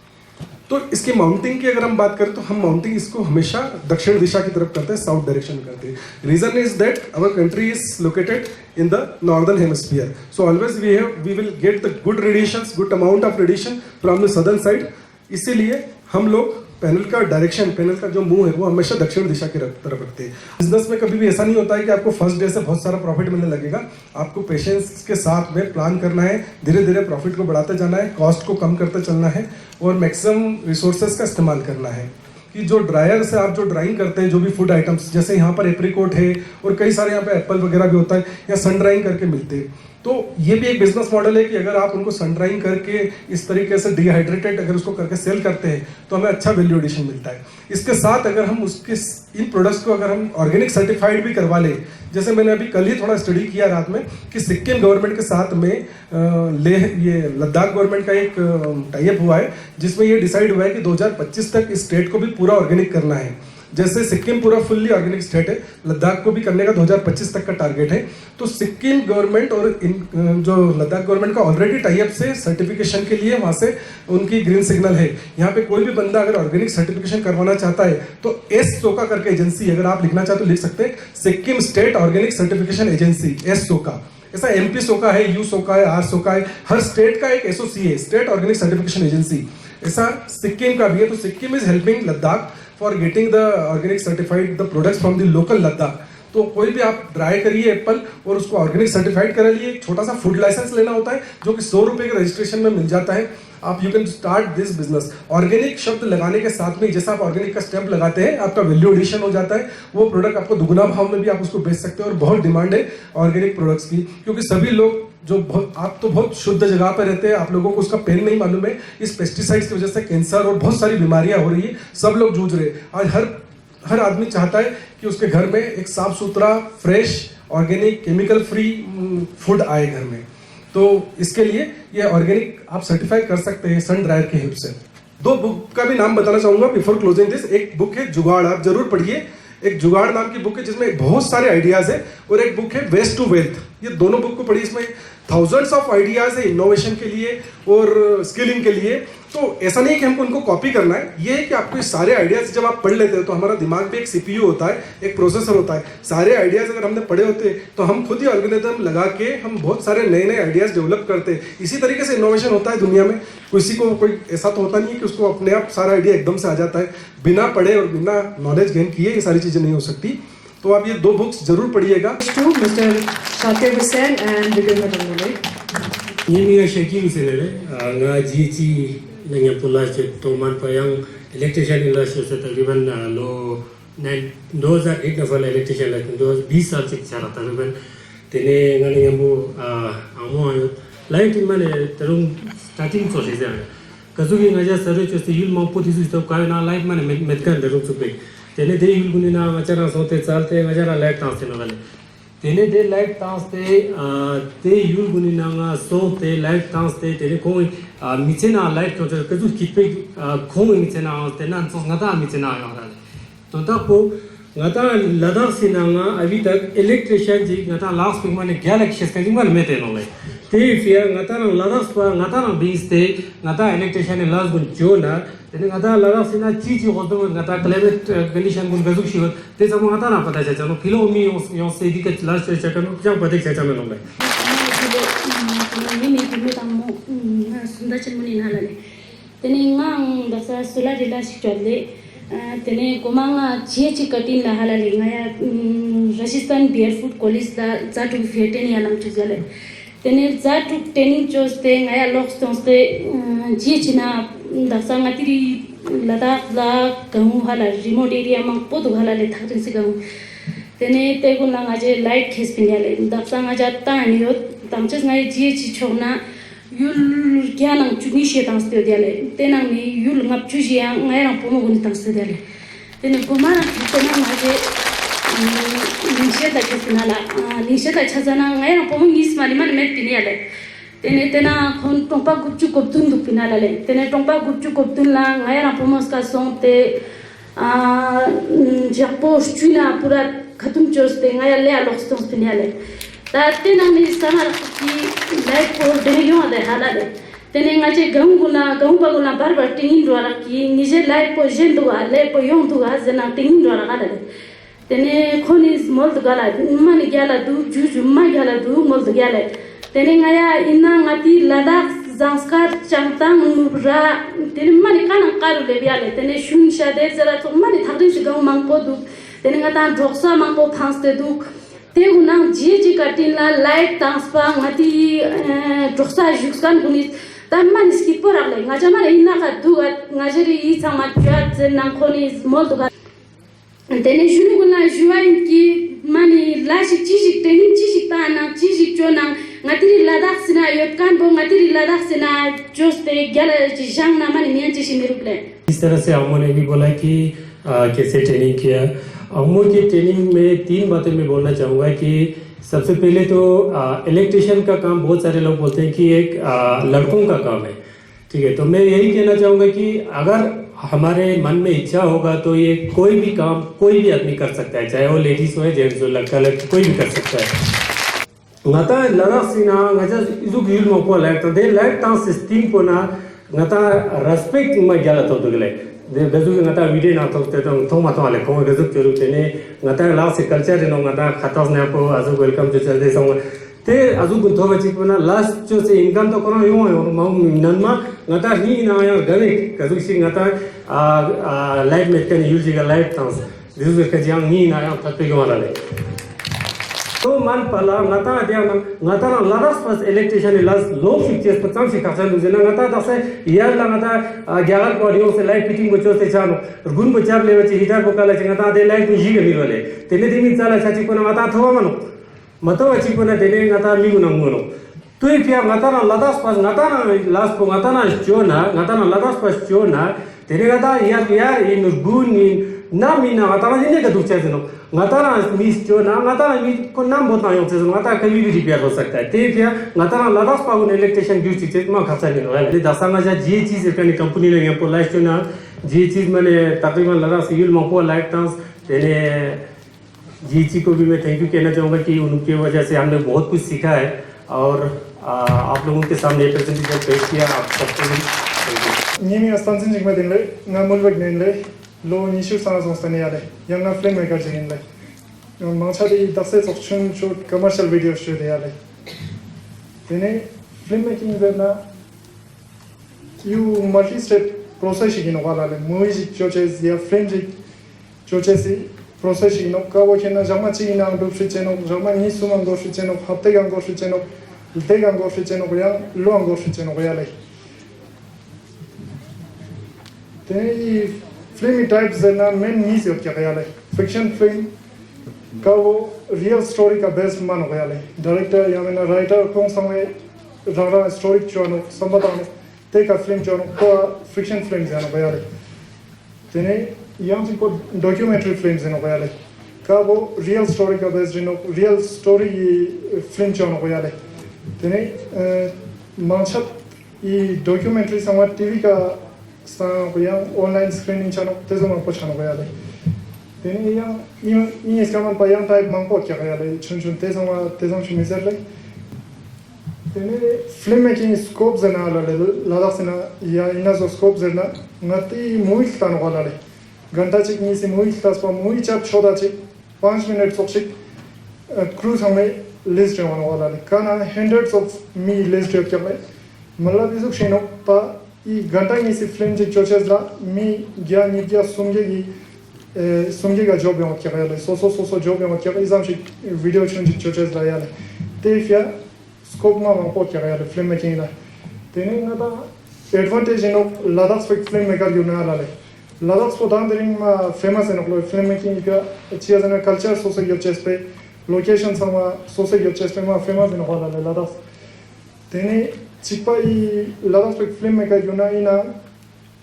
तो इसकी माउंटिंग की अगर हम बात करें तो हम माउंटिंग इसको हमेशा दक्षिण दिशा की तरफ करते हैं, साउथ डायरेक्शन में करते हैं। Reason is that our country is located in the northern hemisphere, so always we will get the good radiations, good amount of radiation from the southern side. इसीलिए हम लोग पैनल का डायरेक्शन, पैनल का जो मुंह है वो हमेशा दक्षिण दिशा की तरफ रखते हैं। बिजनेस में कभी भी ऐसा नहीं होता है कि आपको फर्स्ट डे से बहुत सारा प्रॉफिट मिलने लगेगा। आपको पेशेंस के साथ में प्लान करना है, धीरे धीरे प्रॉफिट को बढ़ाते जाना है, कॉस्ट को कम करते चलना है और मैक्सिमम रिसोर्सेज का इस्तेमाल करना है। कि जो ड्रायर से आप जो ड्राइंग करते हैं जो भी फूड आइटम्स, जैसे यहाँ पर एप्रिकॉट है और कई सारे यहाँ पे एप्पल वगैरह भी होता है, या सन ड्राइंग करके मिलते हैं। तो ये भी एक बिजनेस मॉडल है कि अगर आप उनको सन ड्राइंग करके इस तरीके से डिहाइड्रेटेड अगर उसको करके सेल करते हैं तो हमें अच्छा वैल्यू एडिशन मिलता है। इसके साथ अगर हम उसके इन प्रोडक्ट्स को अगर हम ऑर्गेनिक सर्टिफाइड भी करवा लें, जैसे मैंने अभी कल ही थोड़ा स्टडी किया रात में कि सिक्किम गवर्नमेंट के साथ में ये लद्दाख गवर्नमेंट का एक टाइप हुआ है जिसमें ये डिसाइड हुआ है कि 2025 तक इस स्टेट को भी पूरा ऑर्गेनिक करना है। जैसे सिक्किम पूरा फुल्ली ऑर्गेनिक स्टेट है, लद्दाख को भी करने का 2025 तक का टारगेट है। तो सिक्किम गवर्नमेंट और जो लद्दाख गवर्नमेंट का ऑलरेडी टाइप से सर्टिफिकेशन के लिए वहां से उनकी ग्रीन सिग्नल है। यहाँ पे कोई भी बंदा अगर ऑर्गेनिक सर्टिफिकेशन करवाना चाहता है तो एस सोका करके एजेंसी, अगर आप लिखना चाहते तो लिख सकते हैं, Sikkim state organic certification agency, S सोका। ऐसा एमपी सोका है, यू सोका है, आर सोका है, हर स्टेट का एक एसओसी है, स्टेट ऑर्गेनिक सर्टिफिकेशन एजेंसी। ऐसा सिक्किम का भी है। तो Sikkim is helping Ladakh for getting the organic certified the products from the local Ladakh. तो कोई भी आप ड्राई करिए एप्पल और उसको ऑर्गेनिक सर्टिफाइड करा लिए, एक छोटा सा फूड लाइसेंस लेना होता है जो कि 100 रुपए के रजिस्ट्रेशन में मिल जाता है। आप you can start this business. Organic शब्द लगाने के साथ में जैसा आप ऑर्गेनिक का स्टैंप लगाते हैं आपका वैल्यू एडिशन हो जाता है। वो प्रोडक्ट आपको दुगुना भाव में भी आप उसको बेच सकते हो और बहुत डिमांड है ऑर्गेनिक प्रोडक्ट्स की, क्योंकि सभी लोग आप तो बहुत शुद्ध जगह पर रहते हैं, आप लोगों को उसका पेन नहीं मालूम है। इस पेस्टिसाइड्स की वजह से कैंसर और बहुत सारी बीमारियां हो रही है, सब लोग जूझ रहे हैं। आज हर आदमी चाहता है कि उसके घर में एक साफ सुथरा, fresh, organic, chemical free food आए घर में। तो इसके लिए ये ऑर्गेनिक आप सर्टिफाई कर सकते हैं सन ड्रायर की हेल्प से। 2 बुक का भी नाम बताना चाहूंगा बिफोर क्लोजिंग दिस। एक बुक है जुगाड़, आप जरूर पढ़िए। एक जुगाड़ नाम की बुक है जिसमें बहुत सारे आइडियाज है, और एक बुक है वेस्ट टू वेल्थ। ये दोनों बुक को पढ़िए, इसमें थाउजेंड्स ऑफ आइडियाज है इनोवेशन के लिए और स्किलिंग के लिए। तो ऐसा नहीं है कि हमको उनको कॉपी करना है, ये है कि आपको ये सारे आइडियाज जब आप पढ़ लेते हो तो हमारा दिमाग में एक सीपीयू होता है, एक प्रोसेसर होता है। सारे आइडियाज अगर हमने पढ़े होते तो हम खुद ही ऑर्गेनिज्म लगा के हम बहुत सारे नए नए आइडियाज डेवलप करते। इसी तरीके से इनोवेशन होता है दुनिया में। किसी को कोई ऐसा तो होता नहीं है कि उसको अपने आप सारा आइडिया एकदम से आ जाता है। बिना पढ़े और बिना नॉलेज गेन किए ये सारी चीजें नहीं हो सकती। तो आप ये 2 बुक्स जरूर पढ़िएगा। Mr. Shakir Hussain and Bigel Matanole. Ini Shakir Hussain ngaji ci dengan pula toman payang electrician industry से तकरीबन लो 2008 में फल electrician लेकिन 2020 साल से चला तकरीबन तेने ngani ngambu amo ayo light माने terung starting process ya kazugi ngaja sare chosti yul mampu disu to kai na light माने metkan terung supe तेने दे yul guni na achara sote chalte ngajara light taste no gale तेने दे light तांसते ते you'll गुनी नांगा सोते light तांसते तेने कोई मीचे ना light तो कजु किपे खोंग मीचे ना आते ना तो ngata मीचे ना आया तो तब ngata लद्दाख से नांगा अभी तक इलेक्ट्रिशियन जी ngata लास्ट पिक माने गैलेक्सी का जिंगल मेते नो ले ते फिर ngata ना लद्दाख पर ngata ना बीस ते ngata इलेक्ट्रिशियन लास्ट गुन जो ना तेने ngata लद्दाख से ना चीज होतो ngata क्लाइमेट कंडीशन गुन कजु शिव ते सब ngata ना पता चला नो किलो मी यो से दी के लास्ट चेक नो जब पता चला में नो ले ini dulu tamu sunda cermuni nalale tene ngang dasa sula dila sikole tene komanga chechi katin la halale ngaya Rajasthan Barefoot College da zatu feteni alam tujale tene zatu training choste ngaya lokstoste chechina dasa ngatiri Ladakh da gahu hala remote area mang podu halale thakrin se gahu tene tego nangaje light khespinale dasa ngaja taniot tamches ngai ji chona yul kyanang chuni shetang stodiale tenang ni yul ngap chuji ngai rang pomo gun tang stodiale tene gomara tena ngaje nisheta khespinala nisheta chazana ngai rang pomo ngis mali man met piniale tene tena khon tongpa gupchu koptun du pinalale tene tongpa gupchu koptun la ngai rang pomo ska sonte japo chuna pura khatum choste ngai le alostos pinale ताते ना मेरी सना की light को देने वाले हालाले तेने ngaje gaung bagula barbar tingin dwara ki nije light po jendo ale po yong du ga zena tingin dwara gala tene khoni mol du gala mani gala du juju ma gala du mol du gala tene ngaya inna ngati Ladakh zanskar changtang mubra tene mani kana qaru le biale tene shun shade zara to mani thagrin shi gaung mang po du tene ngata droksa mang po phanste du te unang ji katin la light tangspa ngati droksa jukskan gunis tamman skipor ale ngajama inna ka du ngajeri I sama chat nang khoni mol du tene junu guna juain ki mani lashi chiji training chiji ta na chiji chona ngati Ladakh sina yotkan bo ngati Ladakh sina joste gala jang na mani mian chishi meruple इस तरह से हमने भी बोला कि कैसे training किया। अमूल की ट्रेनिंग में 3 बातें मैं बोलना चाहूँगा कि सबसे पहले तो इलेक्ट्रिशियन का काम बहुत सारे लोग बोलते हैं कि एक लड़कों का काम है, ठीक है। तो मैं यही कहना चाहूँगा कि अगर हमारे मन में इच्छा होगा तो ये कोई भी काम कोई भी आदमी कर सकता है, चाहे वो लेडीज हो जेंट्स हो, लड़का लड़की कोई भी कर सकता है। ngata Ladakh sina ngaja izuk yul mo ko light de light ta system ko na ngata respect ma gala to dugale de gazu ngata video na to te to thoma to ale ko gazu churu tene ngata la se culture no ngata khatas na ko azu welcome to chelde song te azu gun thoma chi ko na last cho se income to kono yo ma nan ma ngata ni na ya gane gazu si ngata light me kan use ga light ta dizu ka jang ni na ya tatpe go ala le तो मान पला ngata dia ngata Ladakh pas electrician las low fixtures पचाम से खासा दुजना ngata दसे यार ला ngata 11 बॉडियों से light fitting बचो से चानो गुण बचाव लेवे ची हीटर बोकाला ची ngata दे लाइट जी गली वाले तेने दिमी चाला चाची को ngata थवा मनो मतो अची को ना देने ngata मी गुना गुनो तो if ya ngatana ladas pas ngatana las po ngatana ladas pas chona tene gata ya in gun in namina ngatana dine ka dukche no ngatana mis chona ngatana mi ko nam botna yo tse ngata कभी भी repair हो सकता है ते फिर ngatana ladas pa un electrician use चीज ma खर्चा नहीं होगा ले दसांगा जा जी चीज अपनी कंपनी ने यहाँ पर लाइट चुना जी चीज मैंने तकरीबन लगा सील मको लाइट ट्रांस तेने जी को भी मैं थैंक यू कहना चाहूँगा कि उनकी वजह से हमने बहुत कुछ सीखा है और आप लोगों के सामने प्रेजेंटेशन पेश किया आप सबको भी नियमित स्थान जिम्मे दिन ले ना मुल्क दिन ले लो निशु साना संस्थान याले यंग ना फिल्म मेकर जिन ले मांछादी 10 से shoot commercial video shoot Yale तेने फिल्म मेकिंग करना यू मल्टी स्टेप प्रोसेस की नवाला ले मूवी चोचेस या फिल्म चोचेस प्रोसेस की नो का वो केना जमा ची ना दो फिचेनो जमा नि सुमन दो फिचेनो हफ्ते गंग दो फिचेनो दे गंग दो फिचेनो या लो गंग दो फिचेनो या ले ते फिल्म टाइप्स ना मेन नीज हो क्या या ले फिक्शन फिल्म का वो रियल स्टोरी का बेस मान हो या ले डायरेक्टर या मेना राइटर कौन समय रंगा स्टोरी चोनो संबंध ते का फिल्म चोनो को फिक्शन फिल्म जानो या ले तेने yang sih kok documentary films ini apa ya le, kalau real story ka based ini real story film cuma apa ya le, jadi macam ini documentary sama TV ka sama apa yang online screening cuma itu semua apa cuma apa ya le, jadi yang ini sekarang apa yang type mangkok ya le, cun itu sama cuma misal le, jadi film making scope zena le, ladak zena ya ini so scope zena nanti movie kan apa le. घंटा चिक नी से movie class पर movie chap छोड़ा चिक 5 minute तक चिक cruise हमें list होने वाला है काना hundreds of मी लिस्ट है क्या मैं मतलब इस क्षेत्र पर ये घंटा नी से फिल्म चिक चोचेस ला मी गया निप्या सुंगे का जॉब है क्या है सो जॉब है क्या है इस आमची वीडियो चिक चोचेस ला यार ते फिर स्कोप में हम को क्या है फिल्म मेकिंग ला तेने ना था एडवांटेज नो लद्दाख फिल्म मेकर यूँ ना ला लद्दाख को दान देने में फेमस है ना फिल्म मेकिंग का अच्छी है ना कल्चर सोसाइटी चेस पे लोकेशन sama सोसाइटी चेस पे में फेमस है ना वाला लद्दाख तेने चिपाई लद्दाख पे फिल्म मेकर यूँ ना इना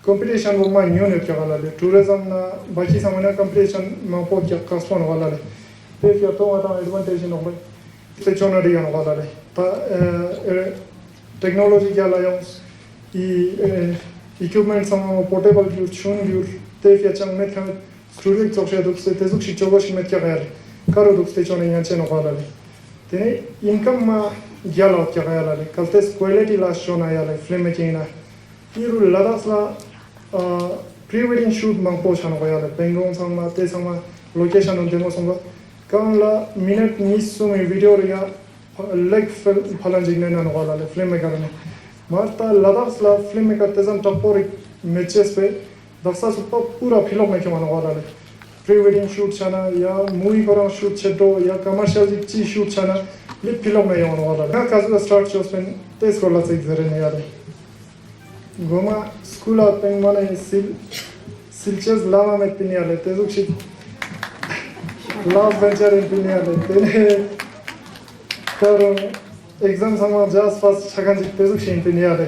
कंपटीशन वो में न्यू ने क्या वाला ले टूरिज्म ना बाकी सामान्य कंपटीशन में बहुत क्या कास्टोन वाला ले ते फिर तो आता एडवांटेज है ना भाई ते चोना दिया ना वाला ले ता टेक्नोलॉजी क्या लाया equipment sama portable use chun use te fia chang met kan studio chokshe duk se tezuk shi chogosh met kya gayale karo duk se chone yan chen wala le tene income ma gyala kya gayale kaltes quality la shona yale film making na iru ladas la pre wedding shoot mang po chana gayale bengon sama te sama location on demo sama kan la minute nisu me video ya leg phalan jigne na wala le film maker ne मारता लद्दाख ला film में करते जम टप्पोरी matches पे Daksha super पूरा film में क्या मानो वाला है प्री वेडिंग शूट चना या मूवी करो शूट चेटो या कमर्शियल ची शूट चना लिप फिल्म में क्या मानो वाला है काजू स्टार्ट शोस पे तेज कर लाते इधर नहीं आ रहे गोमा स्कूल आते हैं माने सिलचेस लामा में पिनी आले तेजुक शी लास्ट वेंचर इन पिनी आले तेने करो exam sama just fast chagan jik pezu shin pe niya de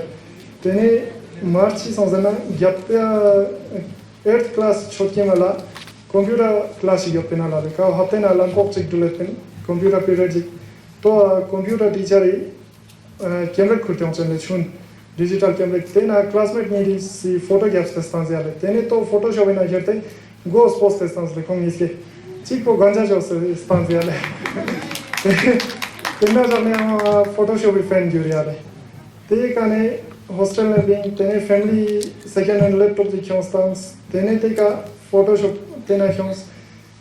tene marchi sonzana gyapya 8th class chotke mala computer class gyapya na la ka hapena lan kok chik dulepen computer period jik to computer teacher camera khurte on chane chun digital camera tena classmate ni si photo gaps testans yale tene to photoshop na jerte go post testans le kom iske chik ko ganja jo stans yale तेना जाने हम Photoshop भी fan जुड़ी आ रहे ते काने hostel में भी तेने फैमिली सेकेंड हैंड लैपटॉप भी क्यों तेने ते का फोटोशॉप तेना क्यों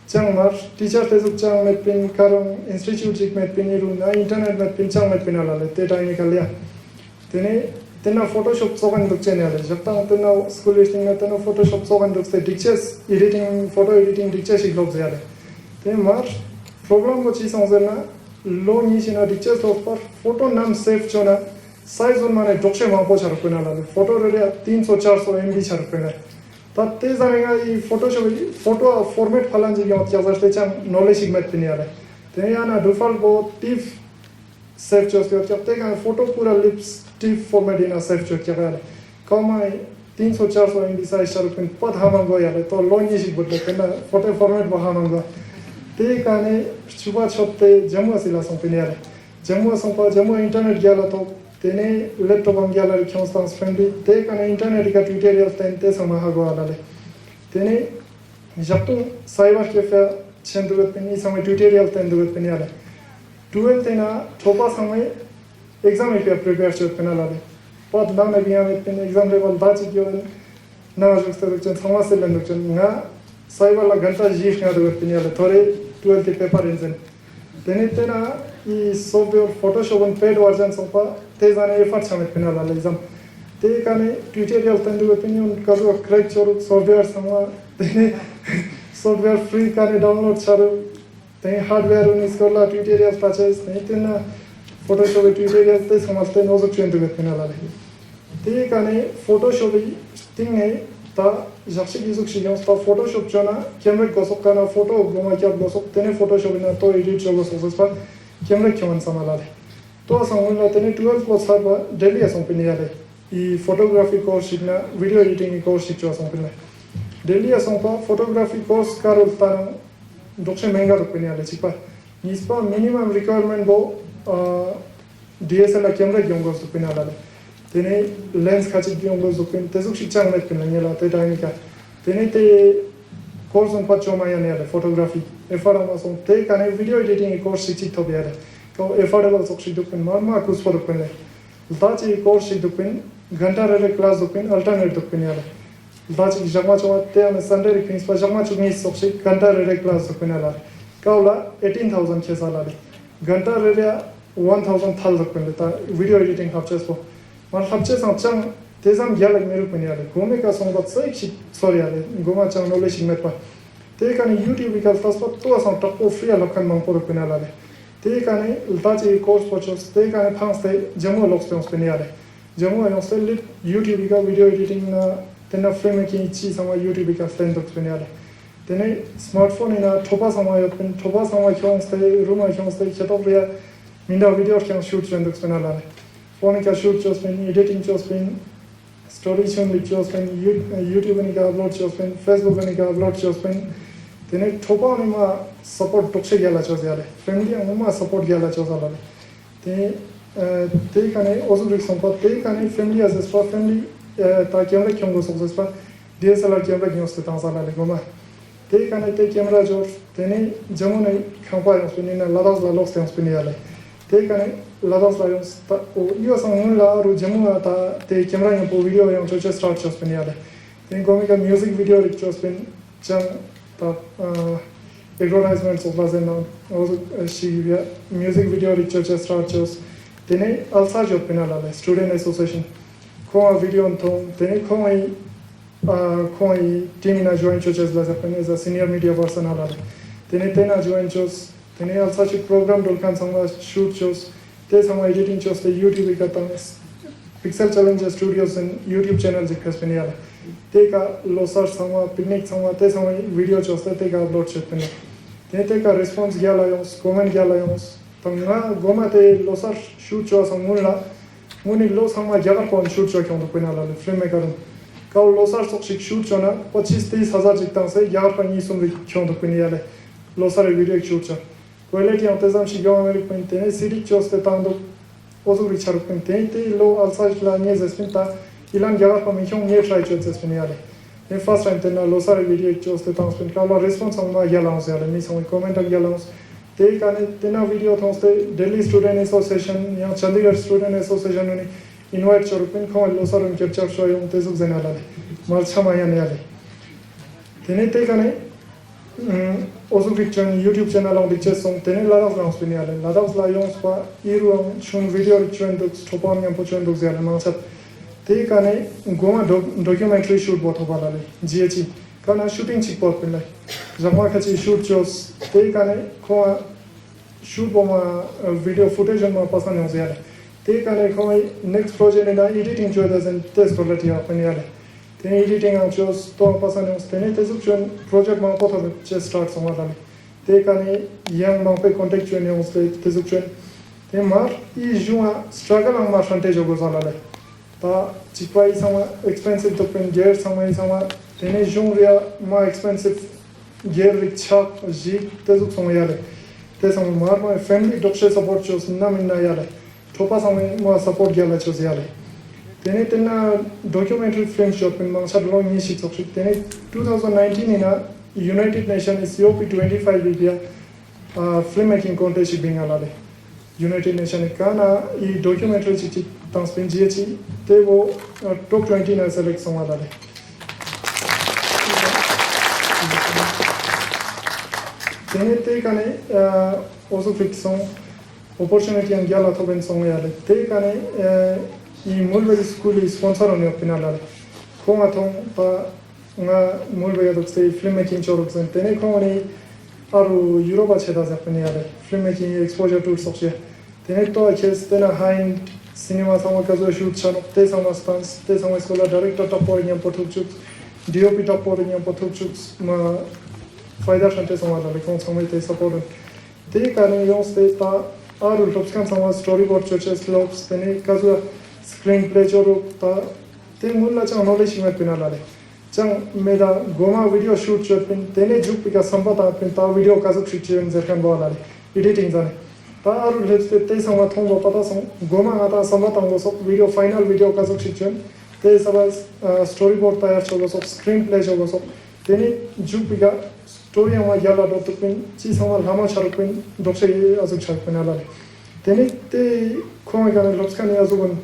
चंग मार टीचर ते जुक चंग में पिन करूं इंस्टीट्यूट जिक में पिन इरू ना इंटरनेट में पिन चंग में पिन आला ले ते टाइम निकल लिया तेने तेना फोटोशॉप सोगन दुक चेने आले जब तक तेना स्कूल लिस्टिंग में तेना फोटोशॉप सोगन दुक से डिक्चर्स एडिटिंग फोटो एडिटिंग डिक्चर्स ही लोग ज़्यादा ते मार प्रॉब्लम को चीज़ समझना लो नीचे ना डिक्चर्स तो पर फोटो नाम सेव चोना साइज उन माने डॉक्टर वहाँ पहुँचा रुपये ना लाले फोटो रेडिया 300-400 MB चार रुपये ना तब तेज़ आएगा ये फोटोशॉप फोटो फॉर्मेट फलान जी क्या क्या जैसे चां नॉलेज ही मत पिने आ रहे तेरे यहाँ ना डिफ़ॉल्ट वो टिफ सेव चोस पे क्या ते का फोटो पूरा लिपस्टिक फॉर्मेट इन सेव चो क्या वाले कमाई 300-400 MB साइज शरू पिन पद हम गो याले तो लोनी सी बदले पिन फोटो फॉर्मेट बहाम गो ते काने सुबह छपते जम्मू सिला संपिन याले जम्मू संपा जम्मू इंटरनेट गयाला तो तेने लैपटॉप हम गयाला रिक्योंस्तान फ्रेंडली ते काने इंटरनेट का ट्यूटोरियल तेंते समाहा गो आलाले तेने जब तो साइबर कैफे चंदुगत पिन इस समय ट्यूटोरियल तेंदुगत पिन याले 12 तेना थोपा समय एग्जाम पे प्रिपेयर चोत पिन आलाले पद नाम में भी हमें पिन एग्जाम लेवल बाची क्यों ना जुस्ते रुचन समाज से लेने रुचन ना साइबर ला घंटा जीव ना दुगत पिन याले थोड़े 12 के पेपर इंजन तेने तेना ये सॉफ्टवेयर फोटोशॉप और पेड वर्जन संपा तेजाने एफर्ट शामिल पिन आलाले एग्जाम ते काने ट्यूटोरियल तेंदुगत पिन उन करो क्रैक चोर सॉफ्टवेयर समा तेने सॉफ्टवेयर फ्री काने डाउनलोड चारो ते हार्डवेयर उन इसको ला ट्यूटोरियल परचेज नहीं तेना फोटोशॉप ट्यूटोरियल ते समझते नोजो चेंज करते ना लाले ते काने फोटोशॉप थिंग है ता जाक्षी की सुख शियों ता फोटोशॉप चना कैमरा गोसोक काना फोटो गोमा क्या गोसोक तेने फोटोशॉप ना तो एडिट चलो सोस पर कैमरा क्यों समालाले तो समझ तेने 12 प्लस साबा डेली असं पिन याले ई फोटोग्राफी कोर्स शिकना वीडियो एडिटिंग कोर्स शिकचो असं पिन डेली असं पा फोटोग्राफी कोर्स कारोल तारा डॉक्टर महंगा रुपए याले चिपा निस्पा मिनिमम रिक्वायरमेंट बो DSLR कैमरा क्यों सुपिन आलाले तेने लेंस खाची क्यों सुपिन तेजुक शिक्षा में पिन लेला ते टाइम का तेने ते कोर्स उन पच्चों में याने आले फोटोग्राफी एफआर में सों ते काने वीडियो एडिटिंग कोर्स शिक्षित हो गया है तो एफआर वाला सोच दुपिन मारमा कुछ पर दुपिन ले ताची कोर्स दुपिन घंटा रेले क्लास दुपिन अल्टरनेट दुपिन याले ताची जमा चवा ते हमें संडे रिक्विंस पर जमा चुनी सोच घंटा रेले क्लास दुपिन आला काउला 18,000 के साल आले घंटा रेले 1,000 थाल दुपिन लेता वीडियो एडिटिंग खर्चे सो मार खर्चे संचंग तेजाम गया मेरे पिन याले घूमे का संगत से एक सॉरी याले घूमा चंग नॉलेज में पर ते काने YouTube का फर्स्ट पर तो असं टप्पो फ्री अलग मंग पर पिन आलाले ते काने ताची कोर्स पचोस ते काने फांस ते जम्मू लॉक्स पे पिन याले जम्मू है उससे लिट YouTube का वीडियो एडिटिंग ना तेना फ्री में की चीज समय YouTube का फ्रेंड तो पिन याले तेने स्मार्टफोन इना थोपा समय क्यों से रूम क्यों से सेटअप रिया मिंडा वीडियो क्यों शूट चंद पिन आलाले फोन का शूट चोस पिन एडिटिंग चोस पिन स्टोरी चोन लिख चोस पिन YouTube ने का अपलोड चोस पिन Facebook ने का अपलोड चोस पिन तेने थोपा में मा सपोर्ट टोक्से गयाला चोस याले फैमिली में सपोर्ट गयाला चोस आलाले ते काने ओजुरिक संपत ते काने फैमिली एज स्पा फैमिली ता कैमरा क्यों गो सोस स्पा DSLR कैमरा क्यों से तांसा लाले गोमा ते काने ते कैमरा जो तेने जमो ने खपा उसने ना लादास ला लॉक्स उसने याले ते काने लादास ला ओ यो संग ला रु जमो ता ते कैमरा ने पो वीडियो यो जो स्टार्ट चोस पिन याले ते गोमी का म्यूजिक वीडियो रिक चोस पिन चंग ता एडवर्टाइजमेंट्स ऑफ वाज ना और शिविया म्यूजिक वीडियो रिक चोस स्टार्ट चोस तेने अलसा जो पिन आलाले स्टूडेंट एसोसिएशन को वीडियो तो तेने कोई टीम ना ज्वाइन चोस ला जापन as a senior media person आलाले तेना ज्वाइन चोस तेने अलसा च प्रोग्राम डोलकान संग शूट चोस ते समय एडिटिंग चोस ते YouTube का ता pixel challenge studios in YouTube channel जिकस पिन याले ते का लोसर संग पिकनिक संग ते समय वीडियो चोस ते का अपलोड चोस पिन ते का रिस्पांस गया लायोस कमेंट गया लायोस तंगा गोमा ते लोसर शूट चोस मुला मुनि लो संग जगह पर शूट चो क्यों तो पिन आलाले फिल्म में करूं का लोसर सोक शूट चोना 25-30 हजार जितना से यार पर नहीं सुन क्यों तो pin Yale Losar video shoot चो क्वालिटी अंतजाम शिगो मेरे पिन ते सीडी चोस ते तांदो ओजो रिचार पिन ते लो अलसा लाने जस्पिन ता इलान जगह पर मिशों ये ट्राई चोस जस्पिन याले ने फर्स्ट टाइम ते ना लोसर वीडियो चोस ते तांस पिन का रिस्पांस संग याला उस याले मी संग कमेंट याला उस ते काने तेना वीडियो थोंस्ते दिल्ली स्टूडेंट एसोसिएशन या चंडीगढ़ स्टूडेंट एसोसिएशन ने इनवाइट चोरपिन खो लोसर उन कैप्चर शो yung तेजुक जेनालाले माल छमाया ने आले तेने ते काने ओजो पिक्चर YouTube चैनल ऑन दिचे सम तेने लादास लाउंस पिन आले लादास लायोंस पा इरु शुन वीडियो रिचुएंट स्टोपन यम पोचन दुक जाले मासत ते काने गोमा डॉक्यूमेंट्री शूट बोथ होबालाले जीएची काना शूटिंग चिक पोत पिन जमा खची शूट चोस ते काने खो शूट बोमा वीडियो फुटेज में पसंद हो जाले ते काने खो नेक्स्ट प्रोजेक्ट ने एडिटिंग जो दजन टेस्ट क्वालिटी अपन याले ते एडिटिंग आउट चोस तो पसंद हो तेने ते जुन प्रोजेक्ट में पोत हो स्टार्ट समालाले ते काने यंग में पे कांटेक्ट जो ने उसते ते जुन te mar I jua struggle ang mar shante jogo salale ta chipai sama expensive to pen gear sama tene jungria ma expensive gear rickshaw jeep te zuk sama yale te sama mar ma family doctor support chos na minna yale thopa sama ma support gyala chos yale tene tena documentary film shot pen mang sa long ni shik chok tene 2019 ina United Nations COP25 Libya filmmaking contest being alale United Nations kana I documentary chichi transpen GH te wo top 20 na select sama alale tene te kane also fiction opportunity and gyala thoben song yale te kane I mulbe school sponsor on opinalale konga thong pa nga mulbe dok se filmmaking chorok sen tene kongani aru Europa cheda japani yale filmmaking exposure to sochya tene to akhes tena high cinema sama kazo shoot chano te sama stans te sama scholar director top por nyam pothuk DOP top por nyam pothuk ma faida shante sama dale kon sama te support te kane yo se ta aru topskan sama storyboard churches clubs tene kazo screenplay chorok ta te mulla cha knowledge me pinalale chang meda goma video shoot chopin tene juk pika sambata pin ta video kazo chichen zerkan bolale editing zane ta aru letse te sama thong pata song goma ata sambata ngo sok video final video kazo chichen te sabas storyboard tayar chogo sok screenplay chogo sok tene juk pika story ma yala do pin chi sama lama charpin dokse azu charpin alale tene te khoma kana lopskan azugon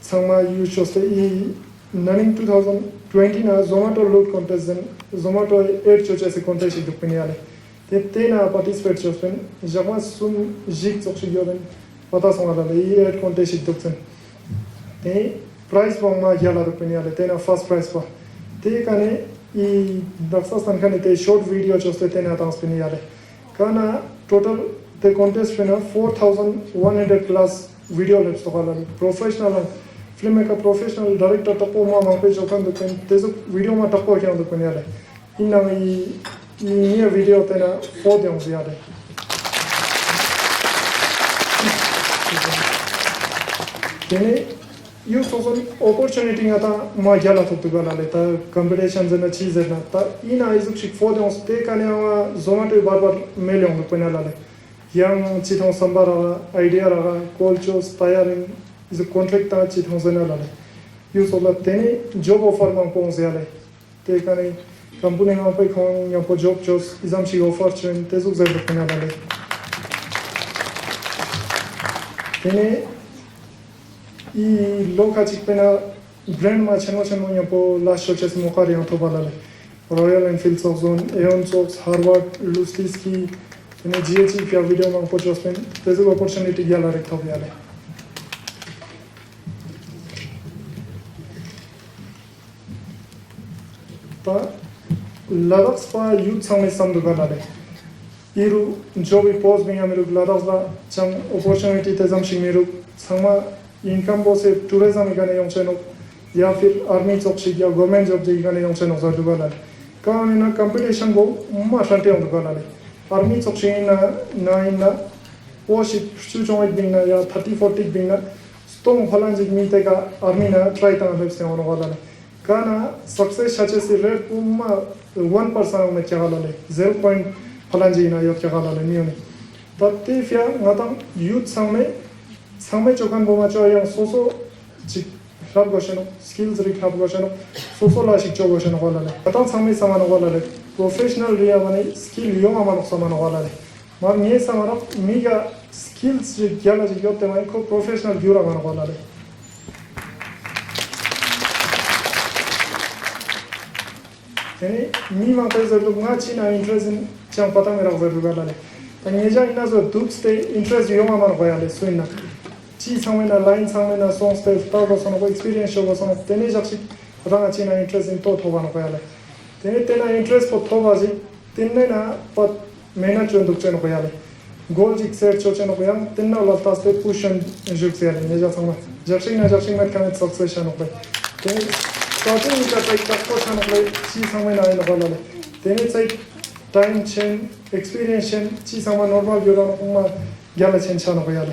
sama yu chose I Nanning 2020 na Zomato load contest and Zomato 8 churches contest in Dupiniale. Te na participate chospen, Jama sum jik chokshigyoden, pata samala 8 contest in Dupin. Te prize bong ma yala Dupiniale, te na first prize pa. Te kane I daksastan kane te short video choste te na transpiniale. Kana total the contest pena 4,100 plus video clips to professional filmmaker professional director tapo ma pe jokan de pen tezo video ma tapo kya de pen yale inna ni video tena 4 de on yale tene you so opportunity ngata ma jala to gala le ta competitions na cheese na ta ina izu chik 4 de on ste kana Zomato barbar million de pen yale yang chithong sambara idea ra cultures tiring is a contract ta chi thongzena la you so la tene job offer mang pong zale te kane company ma pai khong yang po job chos izam chi offer chen te zu zer kana la tene I loka chi pena brand ma cheno yang po last chos mo khari yang to bala Royal Enfield zone Aeon Sox Harvard Lustiski tene GH pia video mang po chos pen te zu opportunity gyala re thob yale Ladakh spa youth samay samdugala iru jobi pos binga meru Ladakh la chang opportunity te jam shimiru sama income bose tourism igane yongcheno ya fir army job shi ya government job de igane yongcheno zadugala ka na competition go ma shante yongdugala army job shi na worship chujong binga ya 30-40 binga stong phalanjik mi te ka army na try ta lebse onogala kana success success rate umma 1% में क्या हाल है 0. फलांजी ना यो क्या हाल है नहीं होने तब फिर ngatam youth samay chokan boma choya soso khab gosheno skills ri khab gosheno soso la shik chogosheno wala le ngatam samay samano wala le professional ria mane skill yo amano samano wala le mar nie samano miga skills ri gyala ji yotte mai ko professional gyura mano wala le tene mi ma kai zero ngachi na interest in chang pata mera zero gala le tani ja ina zo duk stay interest yo ma mar goyale suina chi samena line samena song stay ta go sono experience go sono tene ja chi ranga chi na interest in to thoba no goyale tene tena interest ko thoba ji tenne na pat mena chon duk chen goyale goal ji ser cho chen goyam tenna la ta stay push and juk sele ne ja sama ja chi met kan success no goy tene starting with the like question like chi samay na ila bala le tene sai time chain experience chi sama normal gyora no ma gyala chen chana goyale